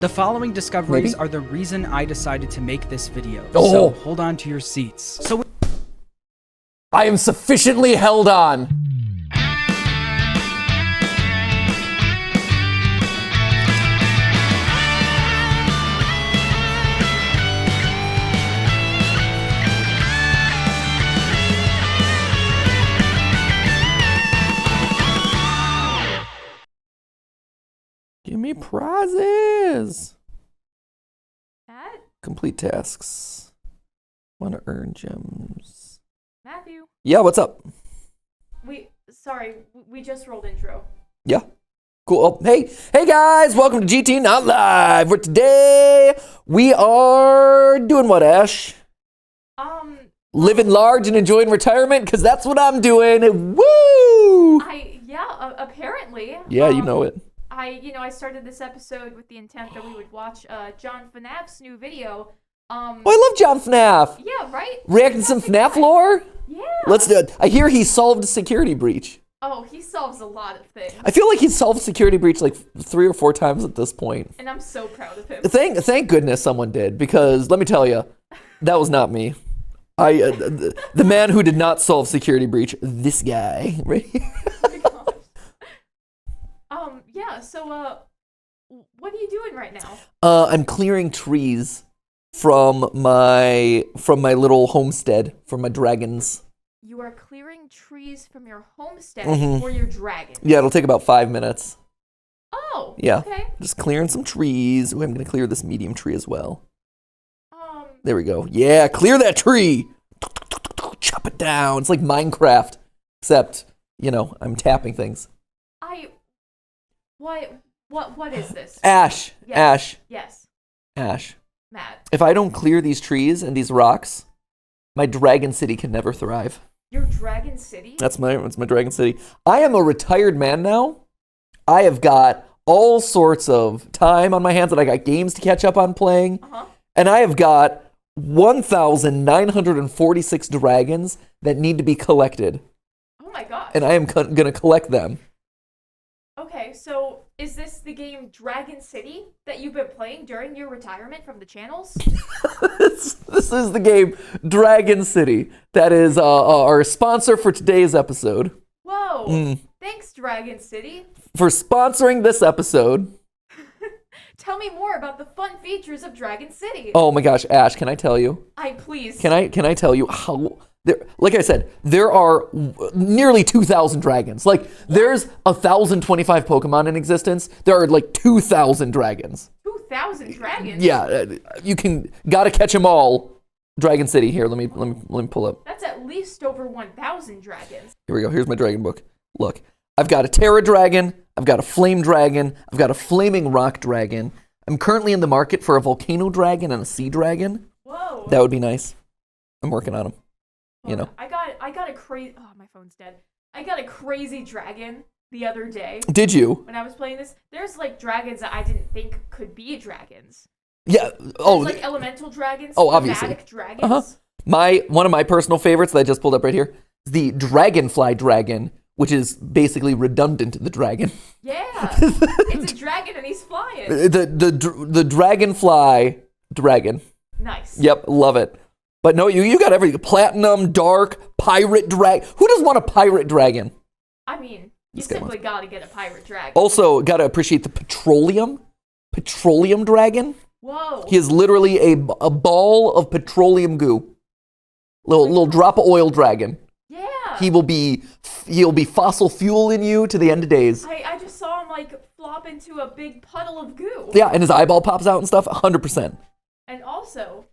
The following discoveries Maybe? are the reason I decided to make this video. Oh. So hold on to your seats. So I am sufficiently held on. Give me prizes. Pat? Complete tasks. Want to earn gems. Matthew? Yeah, what's up? Sorry, we just rolled intro. Yeah. Cool. Oh, hey guys, welcome to GTLive. Where today we are doing what, Ash? Living large and enjoying retirement, because that's what I'm doing. Woo! Apparently. Yeah, you know it. I started this episode with the intent that we would watch John FNAF's new video. Oh, I love John FNAF. Yeah, right? Reacting to some FNAF lore? Yeah. Let's do it. I hear he solved a security breach. Oh, he solves a lot of things. I feel like he's solved a security breach like 3 or 4 times at this point. And I'm so proud of him. Thank goodness someone did, because let me tell you, that was not me. The man who did not solve security breach, this guy, right here. Oh my gosh. So, what are you doing right now? I'm clearing trees from my little homestead, from my dragons. You are clearing trees from your homestead Mhm. for your dragon. Yeah, it'll take about 5 minutes. Oh, Yeah. okay. Just clearing some trees. Ooh, I'm gonna clear this medium tree as well. There we go. Yeah, clear that tree. Chop it down. It's like Minecraft, except, I'm tapping things. What is this? Ash, Yes. Ash. Matt. If I don't clear these trees and these rocks, my dragon city can never thrive. Your Dragon City? That's my dragon city. I am a retired man now. I have got all sorts of time on my hands, and I got games to catch up on playing. Uh-huh. And I have got 1,946 dragons that need to be collected. Oh my gosh. And I am going to collect them. Okay, so is this the game Dragon City that you've been playing during your retirement from the channels? This is the game Dragon City. That is our sponsor for today's episode. Whoa. Thanks, Dragon City. For sponsoring this episode. Tell me more about the fun features of Dragon City. Oh my gosh, Ash, can I tell you? Please. Can I tell you how... Like I said, there are nearly 2,000 dragons. Like, there's 1,025 Pokemon in existence. There are like 2,000 dragons. 2,000 dragons? Yeah, gotta catch them all. Dragon City. Here, let me pull up. That's at least over 1,000 dragons. Here we go. Here's my dragon book. Look, I've got a Terra Dragon. I've got a Flame Dragon. I've got a Flaming Rock Dragon. I'm currently in the market for a Volcano Dragon and a Sea Dragon. Whoa. That would be nice. I'm working on them. I got a crazy... Oh, my phone's dead. I got a crazy dragon the other day. Did you? When I was playing this, there's like dragons that I didn't think could be dragons. Yeah. There's like elemental dragons. Oh, obviously. Thematic dragons. One of my personal favorites that I just pulled up right here is the Dragonfly Dragon, which is basically redundant to the dragon. Yeah. It's a dragon and he's flying. The Dragonfly Dragon. Nice. Yep, love it. But no, you got everything. Platinum, dark, pirate dragon. Who doesn't want a pirate dragon? I mean, you simply gotta get a pirate dragon. Also, gotta appreciate the petroleum dragon. Whoa. He is literally a ball of petroleum goo. Little drop of oil dragon. Yeah. He'll be fossil fuel in you to the end of days. I just saw him like flop into a big puddle of goo. Yeah, and his eyeball pops out and stuff. 100%. And also,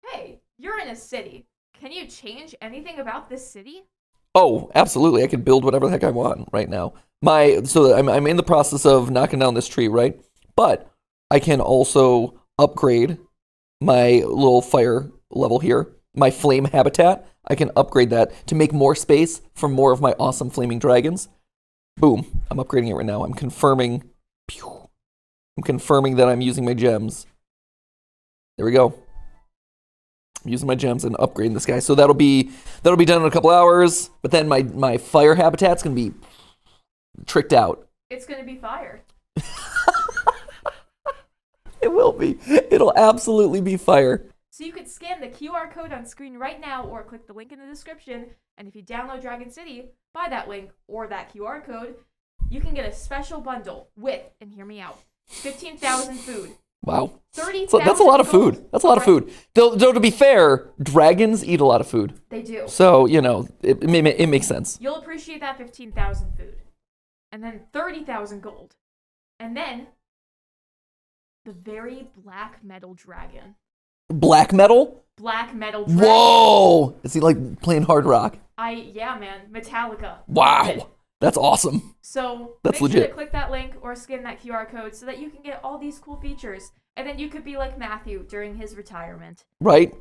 hey, you're in a city. Can you change anything about this city? Oh, absolutely. I can build whatever the heck I want right now. So I'm in the process of knocking down this tree, right? But I can also upgrade my little fire level here. My flame habitat, I can upgrade that to make more space for more of my awesome flaming dragons. Boom. I'm upgrading it right now. I'm confirming that I'm using my gems. There we go. I'm using my gems and upgrading this guy. So that'll be done in a couple hours. But then my fire habitat's gonna be tricked out. It's gonna be fire. It will be. It'll absolutely be fire. So you could scan the QR code on screen right now or click the link in the description. And if you download Dragon City by that link or that QR code, you can get a special bundle with, and hear me out, 15,000 food. Wow. 30,000 So that's a lot of gold. food. That's a lot of food. Though to be fair, dragons eat a lot of food. They do. So, it makes sense. You'll appreciate that 15,000 food. And then 30,000 gold. And then the very black metal dragon. Black metal? Black metal dragon. Whoa! Is he like playing hard rock? Yeah, man. Metallica. Wow. That's awesome. So That's make sure legit. to click that link or scan that QR code so that you can get all these cool features. And then you could be like Matthew during his retirement. Right?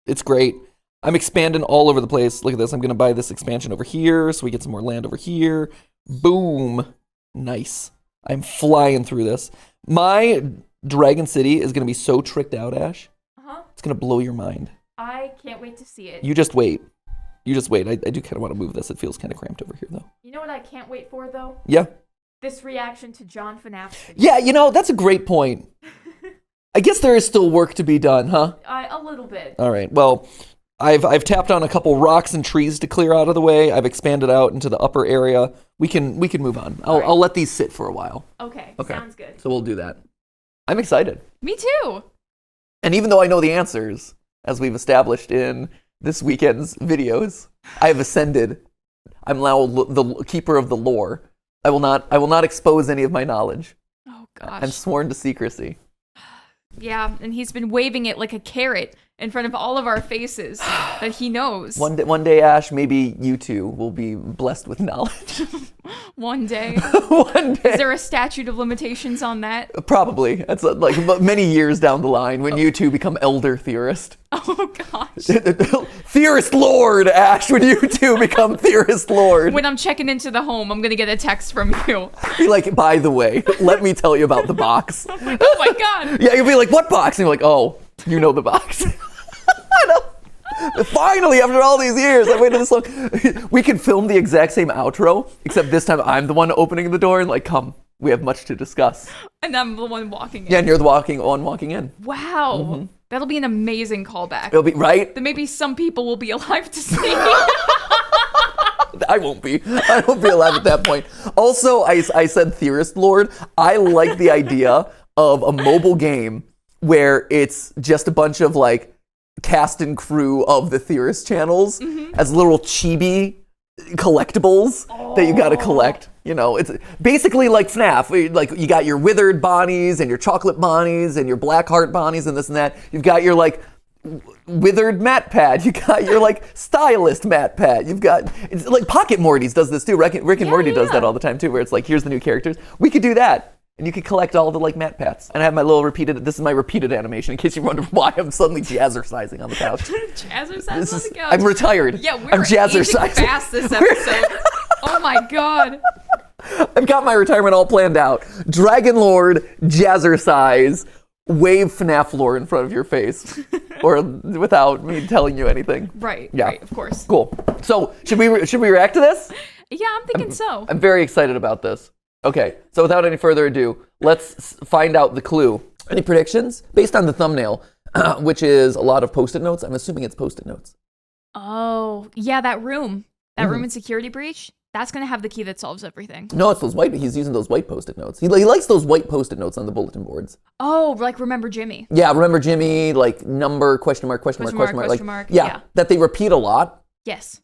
It's great. I'm expanding all over the place. Look at this. I'm going to buy this expansion over here so we get some more land over here. Boom. Nice. I'm flying through this. My Dragon City is going to be so tricked out, Ash. Uh-huh. It's going to blow your mind. I can't wait to see it. You just wait. You just wait. I do kind of want to move this. It feels kind of cramped over here, though. You know what I can't wait for, though? Yeah. This reaction to John FNAF's video. Yeah, that's a great point. I guess there is still work to be done, huh? A little bit. All right. Well, I've tapped on a couple rocks and trees to clear out of the way. I've expanded out into the upper area. We can move on. I'll let these sit for a while. Okay. Sounds good. So we'll do that. I'm excited. Me too. And even though I know the answers, as we've established in this weekend's videos, I have ascended. I'm now the keeper of the lore. I will not expose any of my knowledge. Oh gosh. I'm sworn to secrecy. Yeah, and he's been waving it like a carrot in front of all of our faces that he knows. One day, Ash, maybe you two will be blessed with knowledge. One day. One day. Is there a statute of limitations on that? Probably. That's like many years down the line when you two become elder theorist. Oh gosh. Theorist Lord, Ash, when you two become Theorist Lord. When I'm checking into the home, I'm gonna get a text from you. Be like, by the way, let me tell you about the box. Oh my god. Yeah, you'll be like, what box? And you're like, oh, you know the box. I know. Finally, after all these years, I waited this long. We could film the exact same outro, except this time I'm the one opening the door and like, come, we have much to discuss. And I'm the one walking in. Yeah, and you're the walking in. Wow. Mm-hmm. That'll be an amazing callback. It'll be, right? Then maybe some people will be alive to see. I won't be alive at that point. Also, I said Theorist Lord. I like the idea of a mobile game where it's just a bunch of like cast and crew of the Theorist channels as little chibi collectibles that you gotta collect. It's basically like FNAF. Where like you got your withered Bonnies and your chocolate Bonnies and your black heart Bonnies and this and that. You've got your like withered MatPat. You got your like stylist MatPat. You've got, it's like Pocket Morty's does this too. Rick and Morty does that all the time too, where it's like, here's the new characters. We could do that. And you could collect all the like MatPats. And I have my little this is my repeated animation in case you wonder why I'm suddenly jazzercising on the couch. Jazzercising on the couch. I'm retired. Yeah, we're I'm jazzercising. aging fast this episode. Oh my god. I've got my retirement all planned out. Dragon Lord, jazzercise, wave FNAF lore in front of your face. Or without me telling you anything. Right, Yeah. right, of course. Cool. So, should we react to this? Yeah, I'm thinking so. I'm very excited about this. Okay, so without any further ado, let's find out the clue. Any predictions? Based on the thumbnail, which is a lot of Post-it notes. I'm assuming it's Post-it notes. Oh, yeah, that room. That room in Security Breach, that's going to have the key that solves everything. No, it's those white. He's using those white Post-it notes. He likes those white Post-it notes on the bulletin boards. Oh, like remember Jimmy. Yeah, remember Jimmy, like number, question mark. Yeah, that they repeat a lot. Yes.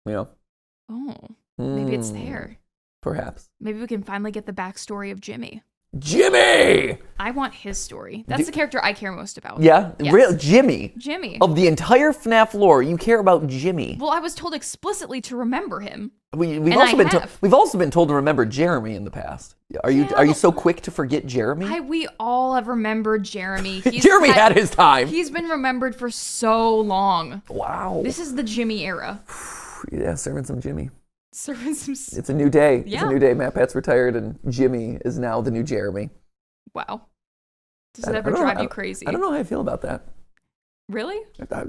Oh, Maybe it's there. Perhaps. Maybe we can finally get the backstory of Jimmy. Jimmy! I want his story. That's the character I care most about. Yeah? Yes. Real Jimmy. Jimmy. Of the entire FNAF lore, you care about Jimmy. Well, I was told explicitly to remember him. We've also been told to remember Jeremy in the past. Are you so quick to forget Jeremy? We all have remembered Jeremy. Jeremy had his time. He's been remembered for so long. Wow. This is the Jimmy era. Yeah, serving some Jimmy. It's a new day. Yeah. It's a new day. MatPat's retired and Jimmy is now the new Jeremy. Wow. Does it ever drive you crazy? I don't know how I feel about that. Really? I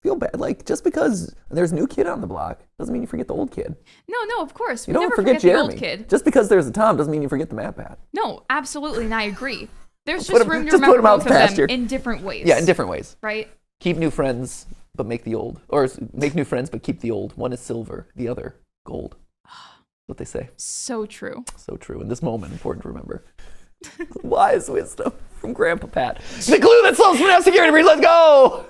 feel bad. Like, just because there's a new kid on the block doesn't mean you forget the old kid. No, of course. You don't never forget Jeremy. The old kid. Just because there's a Tom doesn't mean you forget the MatPat. No, absolutely, and I agree. There's Put just 'em- room to just put remember 'em out both of them pasture. in different ways. Yeah, in different ways. Right? Keep new friends, but make the old. Or make new friends, but keep the old. One is silver, the other gold. That's what they say. So true. So true. In this moment, important to remember. Wise wisdom from Grandpa Pat. The clue that solves FNAF Security Breach. Let's go!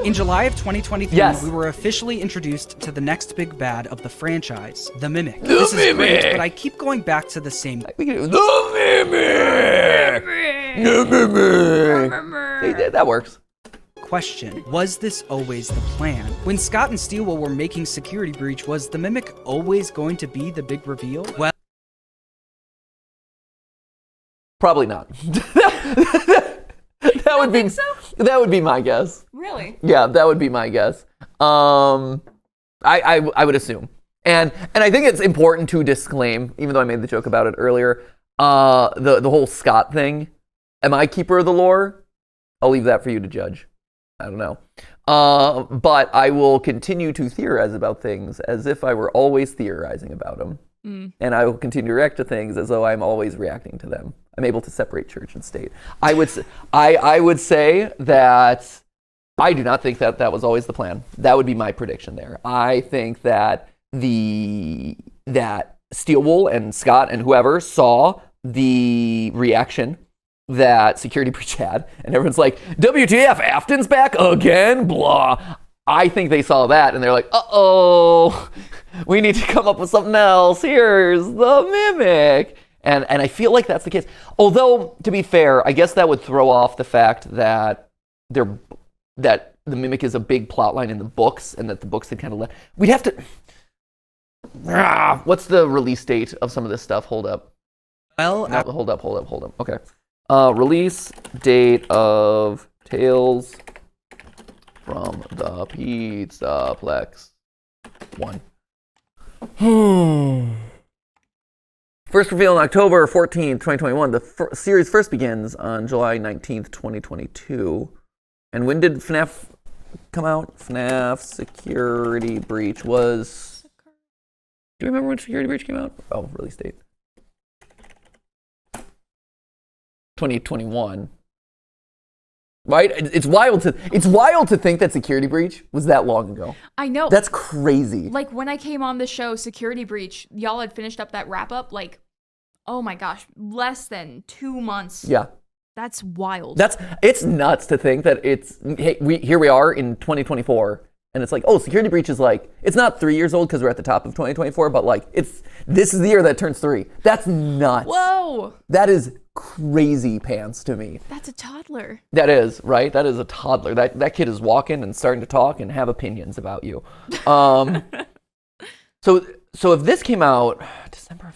In July of 2023, Yes. we were officially introduced to the next big bad of the franchise, the Mimic. The This is great, Mimic! but I keep going back to the same. We can do the Mimic! The Mimic! Hey, that works. Question. Was this always the plan? When Scott and Steelwell were making Security Breach, was the Mimic always going to be the big reveal? Well, Probably not. That would be think so? That would be my guess. Really? Yeah, that would be my guess. I would assume. And I think it's important to disclaim, even though I made the joke about it earlier, the whole Scott thing. Am I keeper of the lore? I'll leave that for you to judge. I don't know. But I will continue to theorize about things as if I were always theorizing about them. And I will continue to react to things as though I'm always reacting to them. I'm able to separate church and state. I would say that I do not think that was always the plan. That would be my prediction there. I think that that Steelwool and Scott and whoever saw the reaction that Security Breach had, and everyone's like, WTF, Afton's back again? Blah. I think they saw that and they're like, uh-oh, we need to come up with something else. Here's the Mimic. And I feel like that's the case. Although, to be fair, I guess that would throw off the fact that that the Mimic is a big plot line in the books, and that the books had kind of let. We'd have to. What's the release date of some of this stuff? Hold up. well, No, hold up. Okay. Release date of Tales from the Pizzaplex 1. First reveal on October 14th, 2021. The series first begins on July 19th, 2022. And when did FNAF come out? FNAF Security Breach was... Do you remember when Security Breach came out? Oh, release date. 2021. Right? It's wild to think that Security Breach was that long ago. I know. That's crazy. Like, when I came on the show, Security Breach, y'all had finished up that wrap-up, like, oh my gosh, less than 2 months. Yeah. That's wild. It's nuts to think that here we are in 2024, and it's like, oh, Security Breach is like, it's not 3 years old because we're at the top of 2024, but like, this is the year that turns 3. That's nuts. Whoa. That is crazy pants to me. That's a toddler. That is, right? That is a toddler. That kid is walking and starting to talk and have opinions about you. So if this came out December,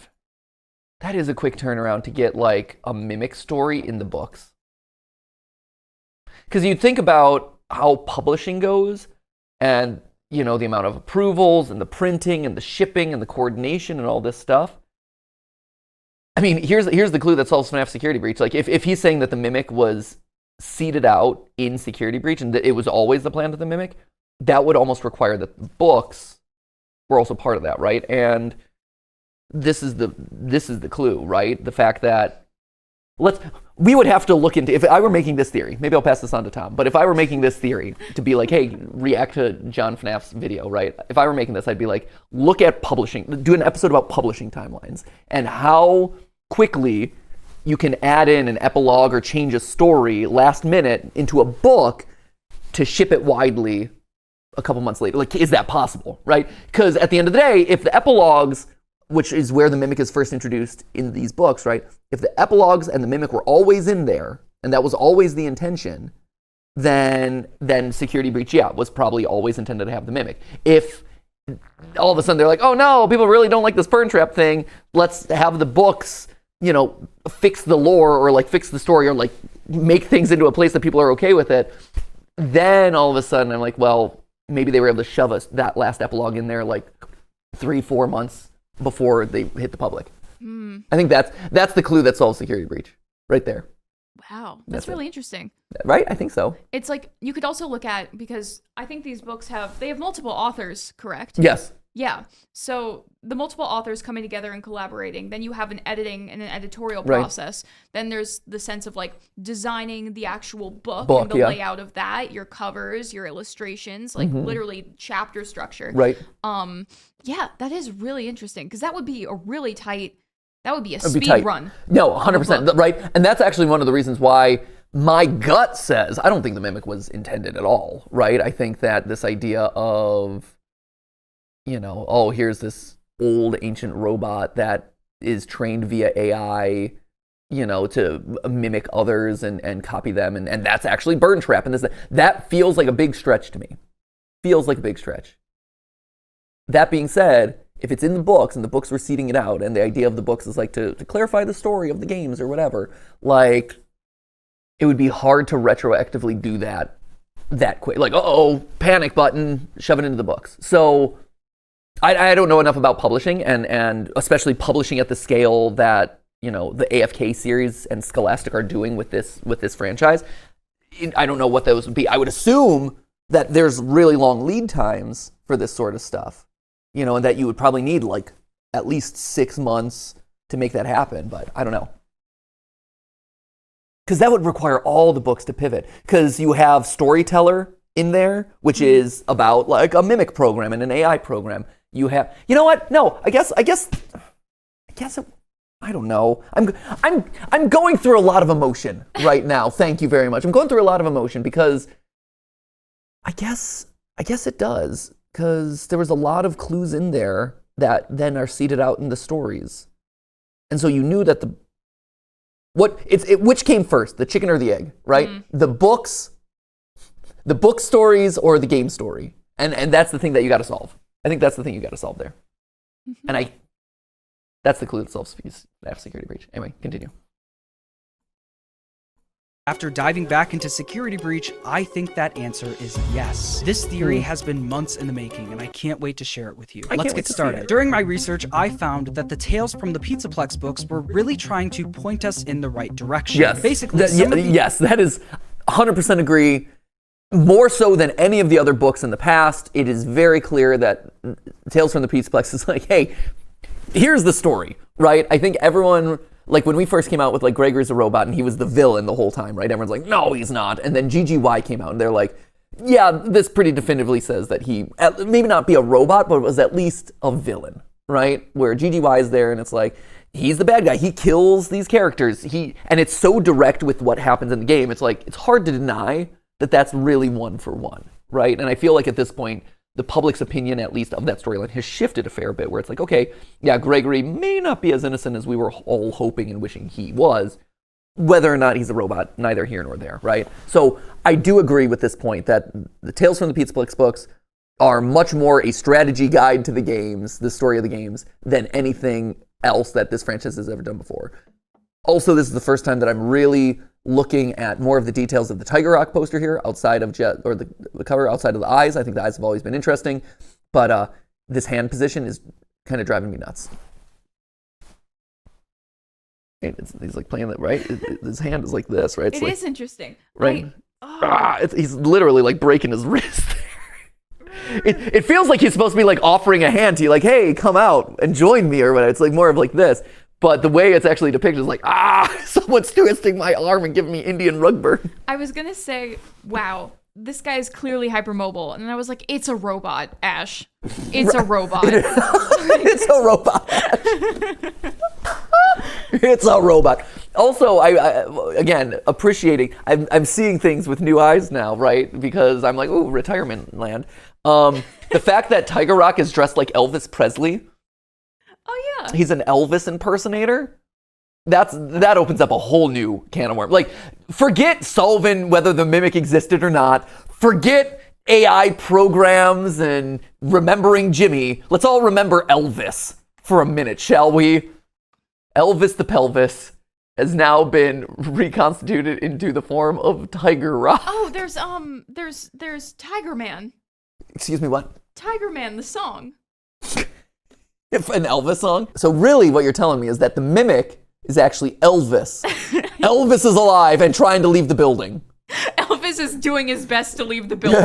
that is a quick turnaround to get like a Mimic story in the books. Because you think about how publishing goes, and you know the amount of approvals and the printing and the shipping and the coordination and all this stuff. I mean, here's the clue that solves FNAF Security Breach. Like, if he's saying that the Mimic was seeded out in Security Breach and that it was always the plan of the Mimic, that would almost require that the books were also part of that, right? And this is the clue, right? The fact that we would have to look into, if I were making this theory, maybe I'll pass this on to Tom, but if I were making this theory to be like, hey, react to John FNAF's video, right? If I were making this, I'd be like, look at publishing, do an episode about publishing timelines and how quickly you can add in an epilogue or change a story last minute into a book to ship it widely a couple months later. Like, is that possible, right? Because at the end of the day, if the epilogues, which is where the Mimic is first introduced in these books, right? If the epilogues and the Mimic were always in there, and that was always the intention, then Security Breach, was probably always intended to have the Mimic. If all of a sudden they're like, oh no, people really don't like this Burn Trap thing, let's have the books, fix the lore or like fix the story or like make things into a place that people are okay with it, then all of a sudden I'm like, well, maybe they were able to shove that last epilogue in there like 3-4 months before they hit the public. I think that's the clue that solves Security Breach right there. Wow, that's really interesting. Right? I think so. It's like, you could also look at, because I think these books they have multiple authors, correct? Yes. Yeah. So the multiple authors coming together and collaborating. Then you have an editing and an editorial Right. process. Then there's the sense of like designing the actual book and Book, the yeah. layout of that, your covers, your illustrations, like literally chapter structure. Right. Yeah, that is really interesting because that would be a really tight. That would be a It'd be speed tight. run. No, of a 100%. book. Right. And that's actually one of the reasons why my gut says I don't think the Mimic was intended at all. Right. I think that this idea of, oh, here's this old ancient robot that is trained via AI, to mimic others and copy them. And that's actually Burn Trap. And that feels like a big stretch to me. Feels like a big stretch. That being said, if it's in the books and the books were seeding it out and the idea of the books is like to clarify the story of the games or whatever, like it would be hard to retroactively do that quick. Like, panic button, shove it into the books. So I don't know enough about publishing and especially publishing at the scale that, the AFK series and Scholastic are doing with this franchise. I don't know what those would be. I would assume that there's really long lead times for this sort of stuff. And that you would probably need like at least 6 months to make that happen, but I don't know. Because that would require all the books to pivot. Because you have Storyteller in there, which is about like a Mimic program and an AI program. You have, you know what? No, I guess, I don't know. I'm going through a lot of emotion right now. Thank you very much. I'm going through a lot of emotion because I guess it does. Because there was a lot of clues in there that then are seeded out in the stories. And so you knew that which came first, the chicken or the egg, right? The book stories or the game story. And that's the thing that you got to solve. I think that's the thing you got to solve there. And that's the clue that solves FNAF Security Breach. Anyway, continue. After diving back into Security Breach, I think that answer is yes. This theory has been months in the making, and I can't wait to share it with you. Let's get started. During my research, I found that the tales from the Pizzaplex books were really trying to point us in the right direction. Yes. Basically, yes, that is 100% agree. More so than any of the other books in the past, it is very clear that Tales from the Pizzaplex is like, hey, here's the story, right? I think everyone... Like when we first came out with like Gregory's a robot and he was the villain the whole time, right? Everyone's like, no, he's not. And then GGY came out and they're like, yeah, this pretty definitively says that he maybe not be a robot, but was at least a villain, right? Where GGY is there and it's like, he's the bad guy. He kills these characters. And it's so direct with what happens in the game. It's like, it's hard to deny that that's really one for one, right? And I feel like at this point, the public's opinion, at least of that storyline, has shifted a fair bit, where it's like, okay, yeah, Gregory may not be as innocent as we were all hoping and wishing he was, whether or not he's a robot, neither here nor there, right? So I do agree with this point that the Tales from the Pizzaplex books are much more a strategy guide to the games, the story of the games, than anything else that this franchise has ever done before. Also, this is the first time that I'm really looking at more of the details of the Tiger Rock poster here, outside of the cover, outside of the eyes. I think the eyes have always been interesting, but this hand position is kind of driving me nuts. He's like playing that, right? His hand is like this, right? It is interesting, right? Oh. He's literally like breaking his wrist there. It feels like he's supposed to be like offering a hand to you, like, hey, come out and join me or whatever. It's like more of like this. But the way it's actually depicted is like, someone's twisting my arm and giving me Indian rug burn. I was going to say, wow, this guy is clearly hypermobile. And then I was like, it's a robot, Ash. It's a robot. It's a robot, Ash. It's a robot. Also, I again, appreciating, I'm seeing things with new eyes now, right? Because I'm like, ooh, retirement land. The fact that Tiger Rock is dressed like Elvis Presley. Oh, yeah. He's an Elvis impersonator. That opens up a whole new can of worms. Like, forget solving whether the Mimic existed or not. Forget AI programs and remembering Jimmy. Let's all remember Elvis for a minute, shall we? Elvis the Pelvis has now been reconstituted into the form of Tiger Rock. Oh, there's Tiger Man. Excuse me, what? Tiger Man, the song. An Elvis song? So really what you're telling me is that the Mimic is actually Elvis. Elvis is alive and trying to leave the building. Elvis Elvis is doing his best to leave the building.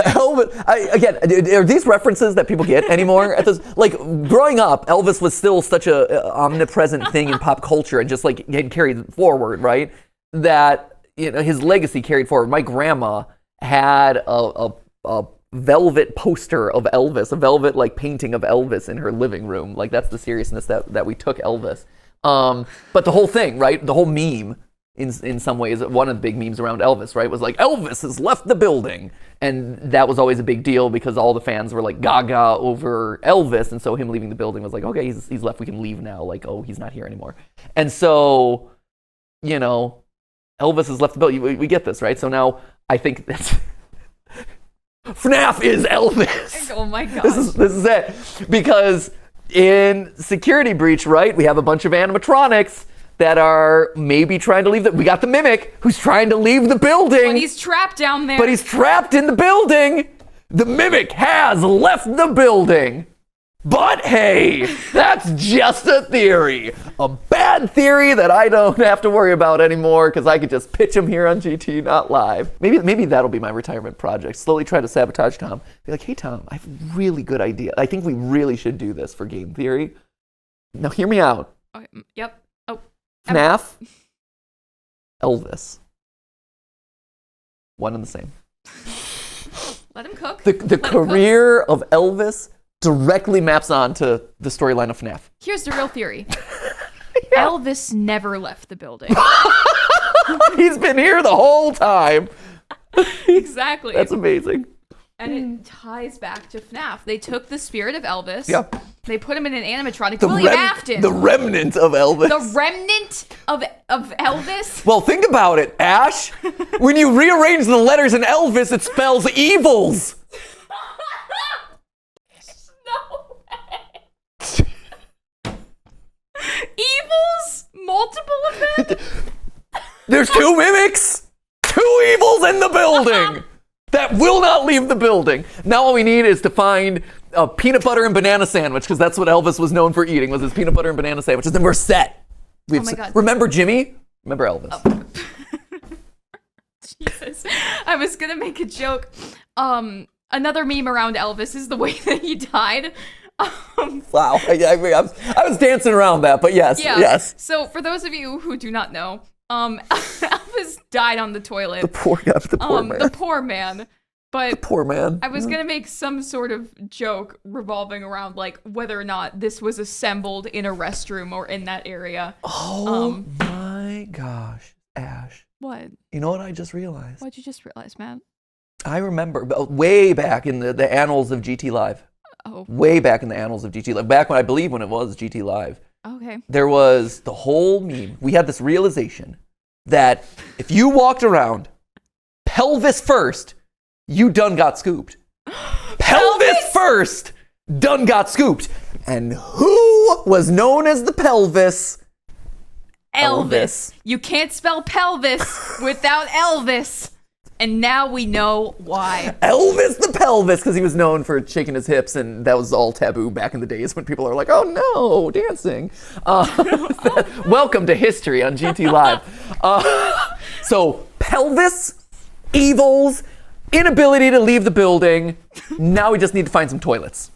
Again, are these references that people get anymore? Like growing up, Elvis was still such a omnipresent thing in pop culture and just like getting carried forward, right? That his legacy carried forward. My grandma had a velvet poster of Elvis, a velvet like painting of Elvis in her living room. Like that's the seriousness that we took Elvis. But the whole thing, right? The whole meme, in some ways, one of the big memes around Elvis, right, was like Elvis has left the building, and that was always a big deal because all the fans were like gaga over Elvis, and so him leaving the building was like, okay, he's left, we can leave now. Like, oh, he's not here anymore. And so, Elvis has left the building. We get this, right? So now I think that's. FNAF is Elvis. Oh my gosh. This is it. Because in Security Breach, right, we have a bunch of animatronics that are maybe trying to leave we got the Mimic who's trying to leave the building. But he's trapped down there. But he's trapped in the building. The Mimic has left the building. But hey, that's just a theory. A bad theory that I don't have to worry about anymore because I could just pitch him here on GTLive. Maybe that'll be my retirement project. Slowly try to sabotage Tom. Be like, hey Tom, I have a really good idea. I think we really should do this for game theory. Now hear me out. Okay, yep. Oh. FNAF, Elvis. One and the same. Let him cook. The career of Elvis directly maps onto the storyline of FNAF. Here's the real theory. Elvis never left the building. He's been here the whole time. Exactly. That's amazing. And it ties back to FNAF. They took the spirit of Elvis. Yep. They put him in an animatronic. William Afton. The remnant of Elvis. The remnant of Elvis? Well, think about it, Ash. When you rearrange the letters in Elvis, it spells evils. No way. Evils? Multiple of them? There's two mimics. Two evils in the building. That will not leave the building. Now all we need is to find a peanut butter and banana sandwich, because that's what Elvis was known for eating, was his peanut butter and banana sandwiches. Then we're set. Oh my God. Remember Jimmy? Remember Elvis. Oh. Jesus. I was going to make a joke. Another meme around Elvis is the way that he died. Wow. I was dancing around that, but yes. Yeah. Yes. So for those of you who do not know, Elvis died on the toilet. The poor guy, the poor man. The poor man. But the poor man. I was gonna make some sort of joke revolving around like whether or not this was assembled in a restroom or in that area. Oh my gosh, Ash. What? You know what I just realized? What'd you just realize, Matt? I remember way back in the annals of GTLive. Oh. Way back in the annals of GTLive. Back when I believe when it was GTLive. Okay. There was the whole meme. We had this realization that if you walked around pelvis first, you done got scooped. Pelvis first, done got scooped. And who was known as the pelvis? Elvis. You can't spell pelvis without Elvis. And now we know why. Elvis the pelvis, because he was known for shaking his hips, and that was all taboo back in the days when people are like, oh no, dancing. Welcome to history on GTLive. So pelvis, evils, inability to leave the building. Now we just need to find some toilets.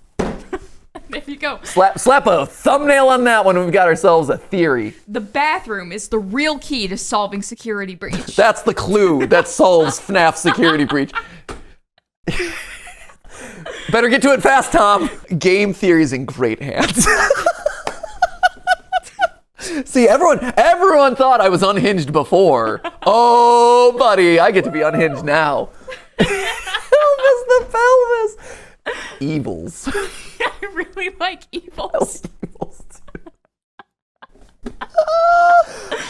There you go. Slap a thumbnail on that one, and we've got ourselves a theory. The bathroom is the real key to solving Security Breach. That's the clue that solves FNAF Security Breach. Better get to it fast, Tom. Game theory's in great hands. See, everyone thought I was unhinged before. Oh, buddy, I get to be unhinged now. Elvis the pelvis. Evils. I really like evils.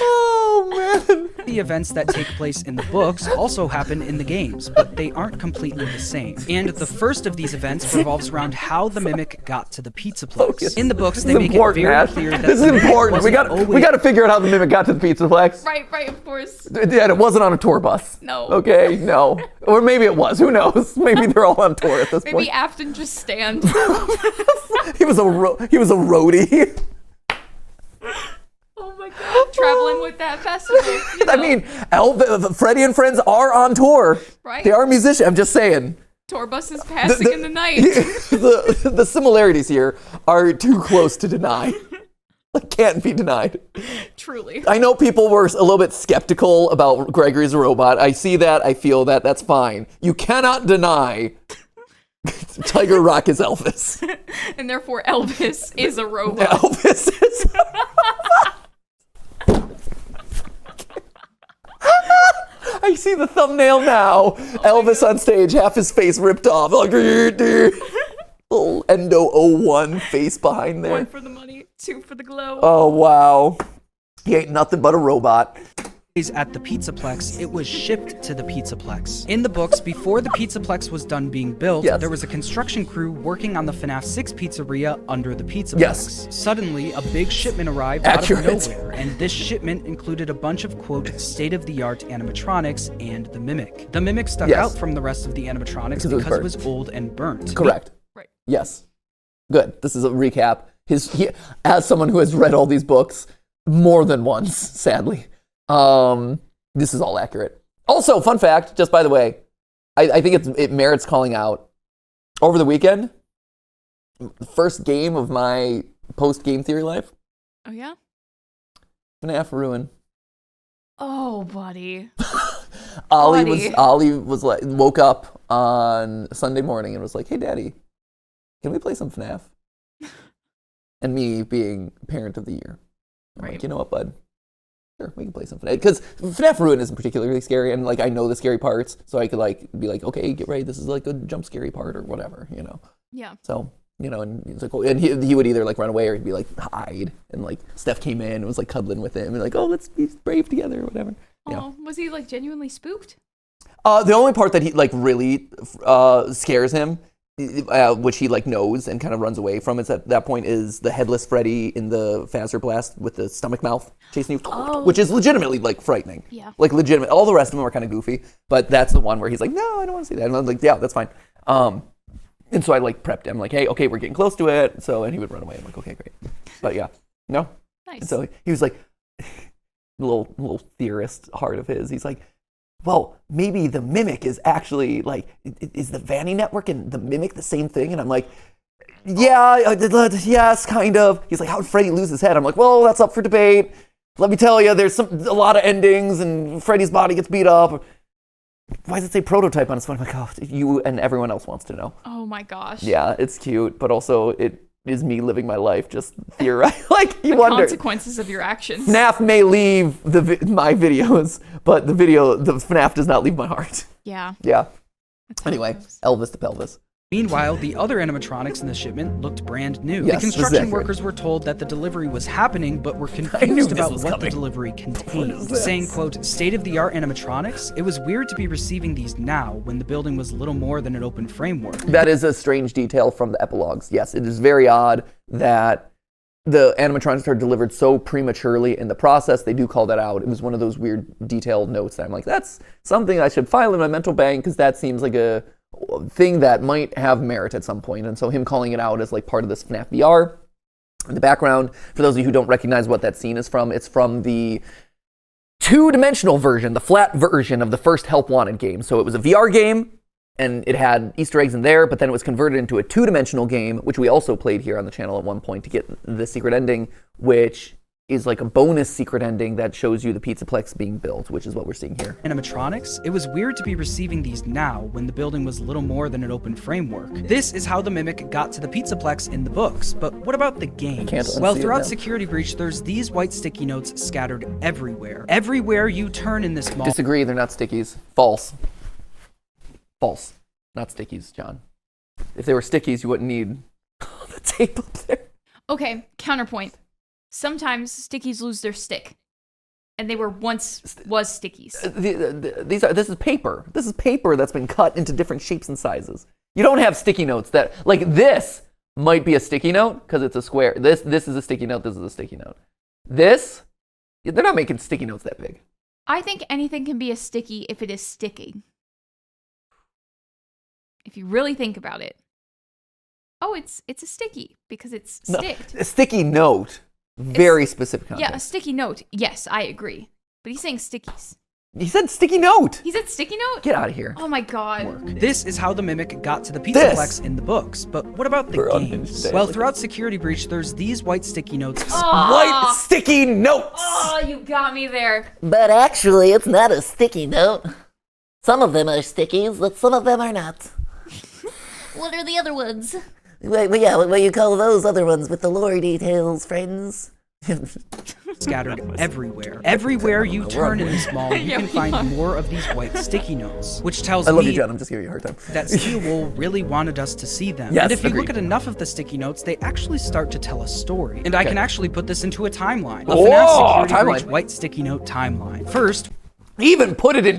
Oh, man. The events that take place in the books also happen in the games, but they aren't completely the same. And the first of these events revolves around how the Mimic got to the pizza place. In the books, they make it very clear that this is important. We got to figure out how the Mimic got to the pizza place. Right, of course. Yeah, it wasn't on a tour bus. No. Okay, no. Or maybe it was. Who knows? Maybe they're all on tour at this point. Maybe Afton just stand. He was a roadie. Oh my God. traveling with that festival. You know? I mean, Freddie and friends are on tour. Right. They are musicians. I'm just saying. Tour bus is passing in the night. The similarities here are too close to deny. Like, can't be denied. Truly. I know people were a little bit skeptical about Gregory's a robot. I see that. I feel that. That's fine. You cannot deny Tiger Rock is Elvis. And therefore Elvis is a robot. Elvis is I see the thumbnail now. Elvis on stage, half his face ripped off. Little Endo 01 face behind there. 1 for the money, 2 for the glow. Oh, wow. He ain't nothing but a robot. At the Pizzaplex, it was shipped to the Pizzaplex. In the books, before the Pizzaplex was done being built, there was a construction crew working on the FNAF 6 pizzeria under the Pizzaplex. Yes. Suddenly, a big shipment arrived out of nowhere, and this shipment included a bunch of, quote, state-of-the-art animatronics and the Mimic. The Mimic stuck out from the rest of the animatronics because it was old and burnt. Correct. Right. Yes. Good. This is a recap. As someone who has read all these books more than once, sadly, this is all accurate. Also, fun fact, just by the way, I think it merits calling out. Over the weekend, the first game of my post-game theory life. Oh, yeah? FNAF Ruin. Oh, buddy. Ollie was like, woke up on Sunday morning and was like, "Hey, Daddy, can we play some FNAF?" And me being parent of the year. I'm like, you know what, bud? Sure, we can play some FNAF. Because FNAF Ruin isn't particularly scary, and like I know the scary parts, so I could like be like, okay, get ready, this is like a jump scary part or whatever, you know. Yeah. So, you know, and he's like, oh, and he would either like run away or he'd be like hide, and like Steph came in and was like cuddling with him and like, oh, let's be brave together or whatever. Oh, Yeah. was he like genuinely spooked? The only part that he like really scares him, which he like knows and kind of runs away from, is at that point is the headless Freddy in the phaser blast with the stomach mouth chasing you, which is legitimately like frightening. Yeah. Like legitimate. All the rest of them are kind of goofy, but that's the one where he's like, no, I don't want to see that. And I'm like, yeah, that's fine. And so I like prepped him like, hey, okay, we're getting close to it. So, and he would run away. I'm like, okay, great. But yeah, no. Nice. And so he was like, little theorist heart of his. He's like, well, maybe the Mimic is actually like, is the Vanny network and the Mimic the same thing? And I'm like, yeah, yes, kind of. He's like, how did Freddy lose his head? I'm like, well, that's up for debate. Let me tell you, there's a lot of endings and Freddy's body gets beat up. Why does it say prototype on his phone? I'm like, oh, you and everyone else wants to know. Oh my gosh. Yeah, it's cute, but also it is me living my life just theorizing. Like, you wonder. Consequences of your actions. FNAF may leave my videos, but the FNAF does not leave my heart. Yeah. Yeah. That's how it Anyway, goes. Elvis to pelvis. Meanwhile, the other animatronics in the shipment looked brand new. Yes, the construction exactly. workers were told that the delivery was happening, but were knew confused this about was what coming. the delivery contained, What is this? saying, quote, state-of-the-art animatronics? It was weird to be receiving these now when the building was little more than an open framework. That is a strange detail from the epilogues. Yes, it is very odd that the animatronics are delivered so prematurely in the process. They do call that out. It was one of those weird detailed notes that I'm like, that's something I should file in my mental bank because that seems like a thing that might have merit at some point. And so him calling it out as like part of this FNAF VR. In the background, for those of you who don't recognize what that scene is from, it's from the two-dimensional version, the flat version of the first Help Wanted game. So it was a VR game, and it had Easter eggs in there, but then it was converted into a two-dimensional game, which we also played here on the channel at one point to get the secret ending, which is like a bonus secret ending that shows you the Pizzaplex being built, which is what we're seeing here. Animatronics? It was weird to be receiving these now when the building was little more than an open framework. This is how the Mimic got to the Pizzaplex in the books, but what about the game? Well, throughout Security Breach, there's these white sticky notes scattered everywhere. Everywhere you turn in this mall. Disagree, they're not stickies. False. False. Not stickies, John. If they were stickies, you wouldn't need the tape up there. Okay, counterpoint. Sometimes stickies lose their stick. And they were once stickies. This is paper. This is paper that's been cut into different shapes and sizes. You don't have sticky notes that, like this might be a sticky note because it's a square. This is a sticky note, this is a sticky note. This, they're not making sticky notes that big. I think anything can be a sticky if it is sticking. If you really think about it. Oh, it's a sticky because it's sticked. A sticky note Very specific context. Yeah, a sticky note. Yes, I agree. But he's saying stickies. He said sticky note. He said sticky note? Get out of here. Oh my god. This is how the Mimic got to the Pizzaplex in the books. But what about the We're games? unhinged today. Well, throughout Security Breach, there's these white sticky notes. White sticky notes. Oh, you got me there. But actually, it's not a sticky note. Some of them are stickies, but some of them are not. What are the other ones? Well, yeah, what do you call those other ones with the lore details, friends? Scattered everywhere. Everywhere you turn in this mall, you can find more of these white sticky notes, which tells I love me you, John. I'm just giving you a hard time. that Steele really wanted us to see them. Yes, and if you agreed. look at enough of the sticky notes, they actually start to tell a story. And I can actually put this into a timeline. A Whoa, FNAF Security Breach timeline. white sticky note timeline. First, Even put it in.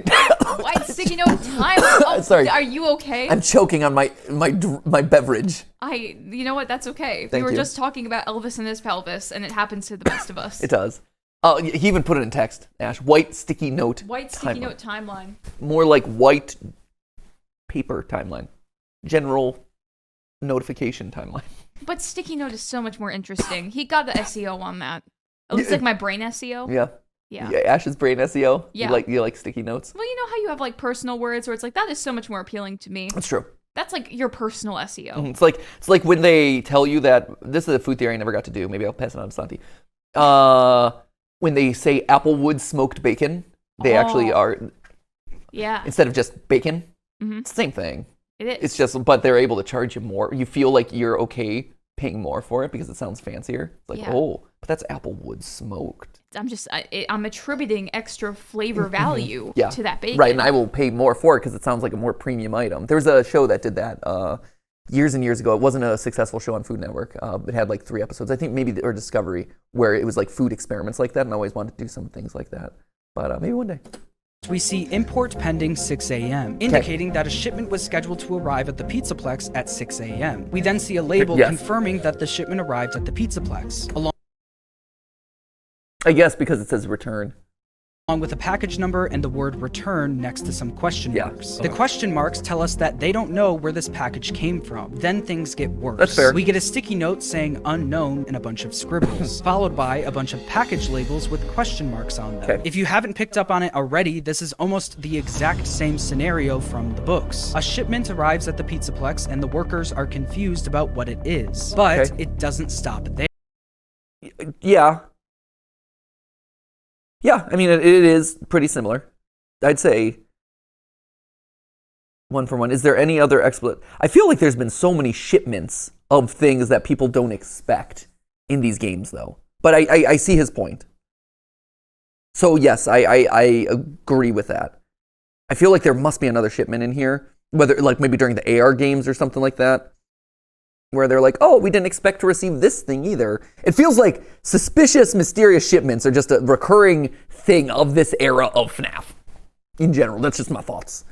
White sticky note time. Oh, Sorry. Are you okay? I'm choking on my beverage. You know what? That's okay. Thank we were you. just talking about Elvis and his pelvis, and it happens to the best of us. It does. Oh, he even put it in text. Ash, white sticky note. White sticky timeline. note timeline. More like white paper timeline. General notification timeline. But sticky note is so much more interesting. He got the SEO on that. At least like my brain SEO. Yeah. Yeah. Ash's brain SEO. Yeah. You like sticky notes. Well, you know how you have like personal words where it's like that is so much more appealing to me. That's true. That's like your personal SEO. It's like when they tell you that this is a food theory I never got to do. Maybe I'll pass it on to Santi. When they say Applewood smoked bacon, they actually are Yeah, instead of just bacon. Mhm. It's the same thing. it is. It's just, but they're able to charge you more. You feel like you're okay paying more for it because it sounds fancier. It's like, Yeah. oh, but that's Applewood smoked. I'm attributing extra flavor value Mm-hmm. Yeah. to that bacon. Right, and I will pay more for it because it sounds like a more premium item. There was a show that did that years and years ago. It wasn't a successful show on Food Network. It had like 3 episodes, I think or Discovery, where it was like food experiments like that, and I always wanted to do some things like that. But maybe one day. we see import pending 6 a.m., indicating that a shipment was scheduled to arrive at the Pizzaplex at 6 a.m. We then see a label Yes. confirming that the shipment arrived at the Pizzaplex, along I guess because it says return. with a package number and the word return next to some question Yeah. marks. The question marks tell us that they don't know where this package came from. Then things get worse. That's fair. We get a sticky note saying unknown and a bunch of scribbles, followed by a bunch of package labels with question marks on them. Okay. If you haven't picked up on it already, this is almost the exact same scenario from the books. A shipment arrives at the Pizzaplex and the workers are confused about what it is. But Okay. it doesn't stop there. Yeah. Yeah, I mean, it is pretty similar. I'd say 1 for 1. Is there any other I feel like there's been so many shipments of things that people don't expect in these games, though. But I see his point. So, yes, I agree with that. I feel like there must be another shipment in here, whether like maybe during the AR games or something like that, where they're like, oh, we didn't expect to receive this thing either. It feels like suspicious, mysterious shipments are just a recurring thing of this era of FNAF in general. That's just my thoughts.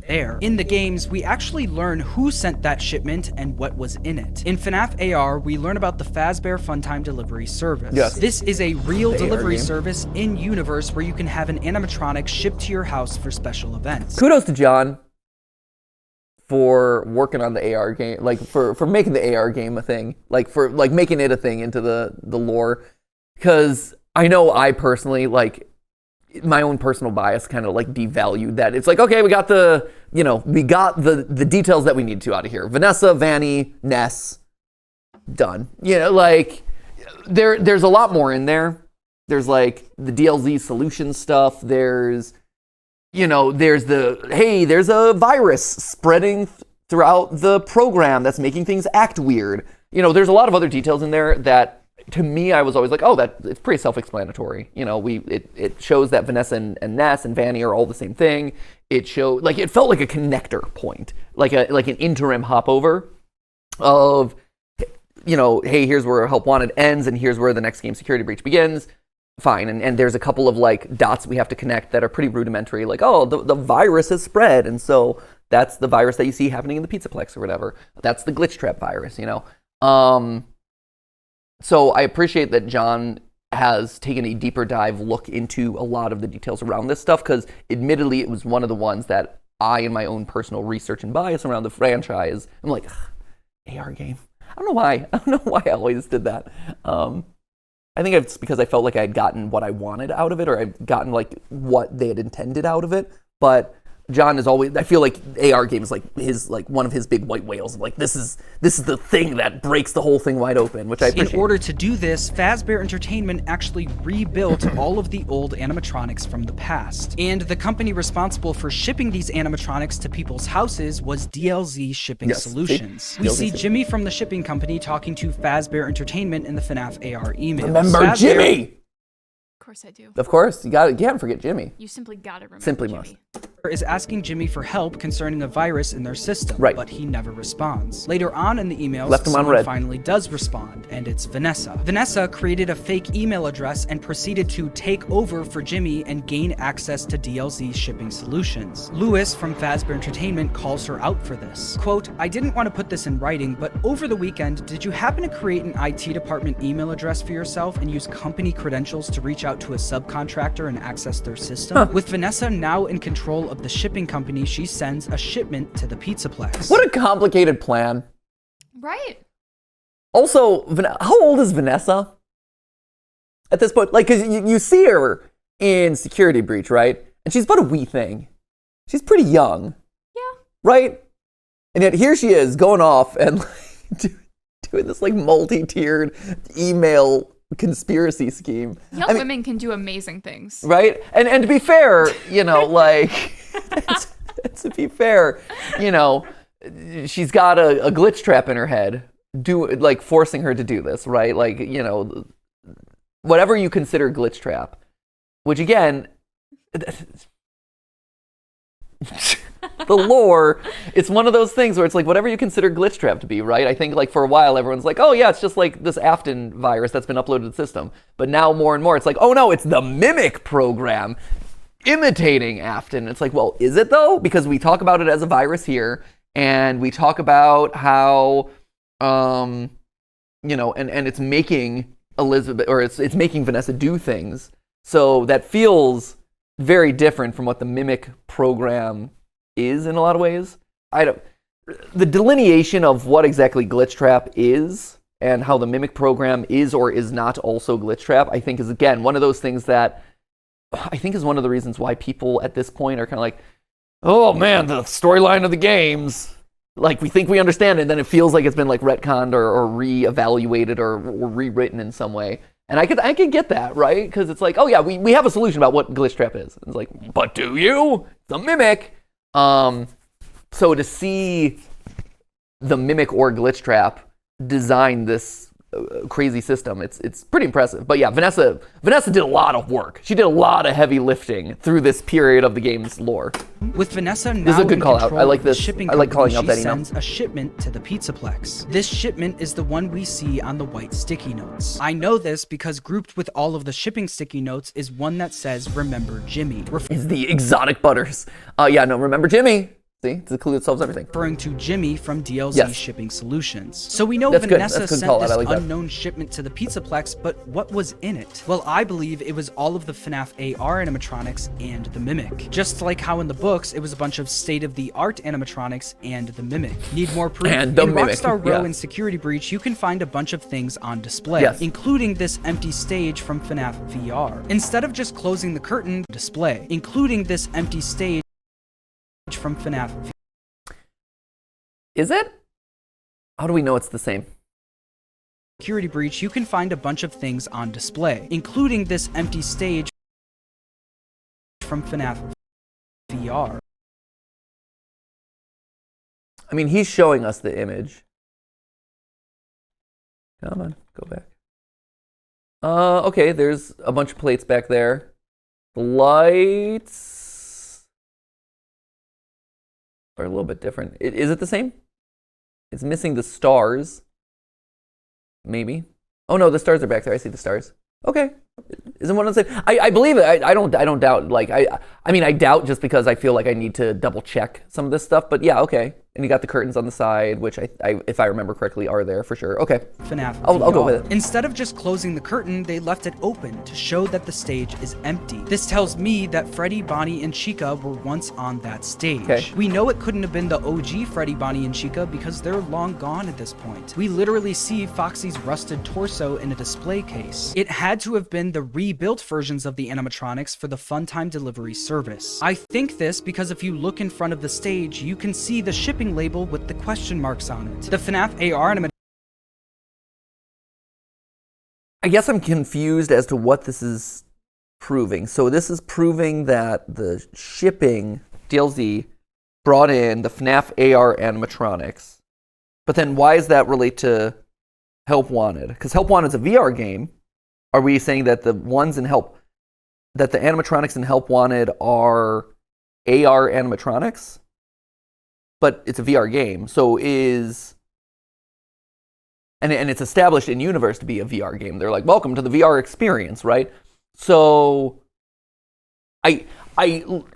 In the games, we actually learn who sent that shipment and what was in it. In FNAF AR, we learn about the Fazbear Funtime Delivery Service. Yes. This is a real The AR delivery game. service in universe where you can have an animatronic shipped to your house for special events. Kudos to John for working on the AR game, like for making the AR game a thing, like for like making it a thing into the lore. Because I know I personally, like, my own personal bias kind of like devalued that. It's like, okay, we got the details that we need to out of here. Vanessa, Vanny, Ness, done. Like there's a lot more in there. There's like the DLZ solution stuff. There's there's there's a virus spreading throughout the program that's making things act weird. There's a lot of other details in there that, to me, I was always like, oh, it's pretty self-explanatory. It shows that Vanessa and Ness and Vanny are all the same thing. It felt like a connector point, like an interim hop over of, hey, here's where Help Wanted ends and here's where the next game Security Breach begins. Fine, and there's a couple of like dots we have to connect that are pretty rudimentary, like, oh, the virus has spread, and so that's the virus that you see happening in the Pizzaplex or whatever. That's the glitch trap virus, So I appreciate that John has taken a deeper dive look into a lot of the details around this stuff, because admittedly it was one of the ones that I, in my own personal research and bias around the franchise, I'm like, AR game. I don't know why I always did that. I think it's because I felt like I had gotten what I wanted out of it, or I'd gotten like what they had intended out of it. But John is always, I feel like AR games like one of his big white whales. Like this is the thing that breaks the whole thing wide open, which I appreciate. In order to do this, Fazbear Entertainment actually rebuilt all of the old animatronics from the past. And the company responsible for shipping these animatronics to people's houses was DLZ Shipping Solutions. We see Jimmy from the shipping company talking to Fazbear Entertainment in the FNAF AR emails. Remember Jimmy! Of course I do. Of course, you can't forget Jimmy. You simply gotta remember Simply Jimmy. must. Is asking Jimmy for help concerning a virus in their system, but he never responds. Later on in the emails, someone finally does respond, and it's Vanessa. Vanessa created a fake email address and proceeded to take over for Jimmy and gain access to DLZ Shipping Solutions. Lewis from Fazbear Entertainment calls her out for this. Quote, I didn't want to put this in writing, but over the weekend, did you happen to create an IT department email address for yourself and use company credentials to reach out to a subcontractor and access their system? With Vanessa now in control of the shipping company, she sends a shipment to the Pizzaplex. What a complicated plan. Right. Also, how old is Vanessa at this point? Like, because you see her in Security Breach, right? And she's but a wee thing. She's pretty young. Yeah. Right? And yet here she is going off and like, doing this like multi-tiered email conspiracy scheme. Young women can do amazing things. Right? And to be fair, you know, like, to be fair, you know, she's got a glitch trap in her head, forcing her to do this, right? Like, you know, whatever you consider glitch trap, which again, the lore, it's one of those things where it's like whatever you consider glitch trap to be, right? I think like for a while everyone's like, oh yeah, it's just like this Afton virus that's been uploaded to the system. But now more and more it's like, oh no, it's the Mimic program imitating Afton. It's like, well, is it though? Because we talk about it as a virus here, and we talk about how you know, and it's making Elizabeth, or it's making Vanessa do things. So that feels very different from what the Mimic program is in a lot of ways. The delineation of what exactly glitch trap is and how the Mimic program is or is not also glitch trap, I think is again one of those things that I think is one of the reasons why people at this point are kind of like, oh man, the storyline of the games, like we think we understand it, and then it feels like it's been like retconned or re-evaluated or rewritten in some way. And I could get that, right? Because it's like, oh yeah, we have a solution about what glitch trap is. It's like, but do you? The Mimic. So to see the Mimic or glitch trap design this crazy system, it's pretty impressive. But yeah, Vanessa did a lot of work. She did a lot of heavy lifting through this period of the game's lore. With Vanessa now this is a good call out. I like this. Shipping I like calling out that she email. sends a shipment to the Pizzaplex. This shipment is the one we see on the white sticky notes. I know this because grouped with all of the shipping sticky notes is one that says "Remember Jimmy." Is the exotic butters? Yeah, no, remember Jimmy. See, it's a clue that solves everything. Referring to Jimmy from DLZ Shipping Solutions. So we know Vanessa sent this unknown shipment to the Pizzaplex, but what was in it? Well, I believe it was all of the FNAF AR animatronics and the Mimic. Just like how in the books, it was a bunch of state-of-the-art animatronics and the Mimic. Need more proof? And the in Mimic. Rockstar Row and Security Breach, you can find a bunch of things on display, including this empty stage from FNAF VR. Instead of just closing the curtain, display, including this empty stage from FNAF. Is it? How do we know it's the same? Security Breach, you can find a bunch of things on display, including this empty stage from FNAF VR. I mean, he's showing us the image. Come on, go back. Okay, there's a bunch of plates back there. The lights are a little bit different. Is it the same? It's missing the stars. Maybe. Oh no, the stars are back there. I see the stars. Okay. Isn't one of the same? I believe it. I don't doubt. Like I mean, I doubt just because I feel like I need to double check some of this stuff. But yeah, okay. And you got the curtains on the side, which I if I remember correctly, are there for sure. Okay. FNAF I'll go VR. with it. Instead of just closing the curtain, they left it open to show that the stage is empty. This tells me that Freddy, Bonnie, and Chica were once on that stage. Okay. We know it couldn't have been the OG Freddy, Bonnie, and Chica because they're long gone at this point. We literally see Foxy's rusted torso in a display case. It had to have been the rebuilt versions of the animatronics for the Funtime delivery service. I think this because if you look in front of the stage, you can see the shipping label with the question marks on it. The FNAF AR animatronics. I guess I'm confused as to what this is proving. So this is proving that the shipping DLZ brought in the FNAF AR animatronics. But then why does that relate to Help Wanted? Because Help Wanted is a VR game. Are we saying that the ones in that the animatronics in Help Wanted are AR animatronics? But it's a VR game. So and it's established in universe to be a VR game. They're like, welcome to the VR experience, right? So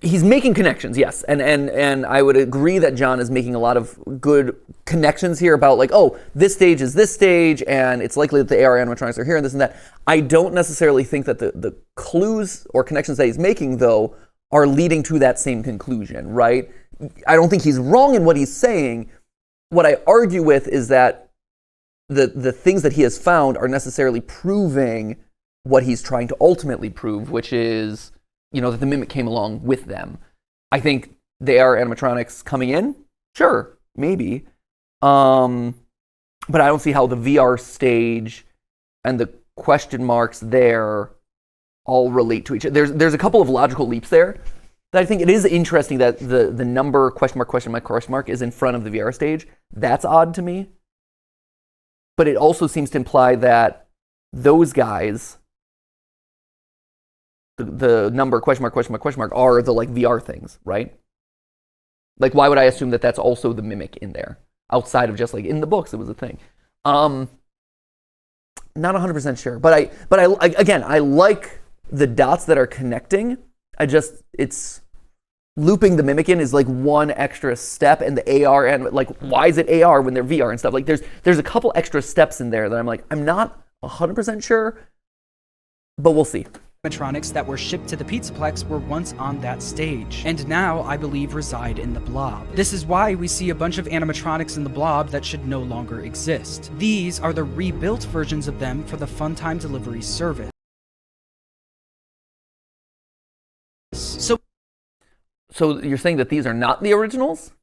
he's making connections, yes. And I would agree that John is making a lot of good connections here about like, oh, this stage is this stage, and it's likely that the AR animatronics are here and this and that. I don't necessarily think that the clues or connections that he's making, though, are leading to that same conclusion, right? I don't think he's wrong in what he's saying. What I argue with is that the things that he has found are necessarily proving what he's trying to ultimately prove, which is, that the Mimic came along with them. I think they are animatronics coming in. Sure, maybe. But I don't see how the VR stage and the question marks there all relate to each other. There's a couple of logical leaps there that I think it is interesting that the number question mark is in front of the VR stage. That's odd to me. But it also seems to imply that those guys, the number question mark are the like VR things, right? Like, why would I assume that that's also the Mimic in there outside of just like in the books it was a thing? Not 100% sure, but I like the dots that are connecting. It's looping the Mimic in is like one extra step, and the AR and like, why is it AR when they're VR and stuff? Like there's a couple extra steps in there that I'm like, I'm not 100% sure, but we'll see. Animatronics that were shipped to the Pizzaplex were once on that stage, and now I believe reside in the Blob. This is why we see a bunch of animatronics in the Blob that should no longer exist. These are the rebuilt versions of them for the Funtime delivery service. So you're saying that these are not the originals?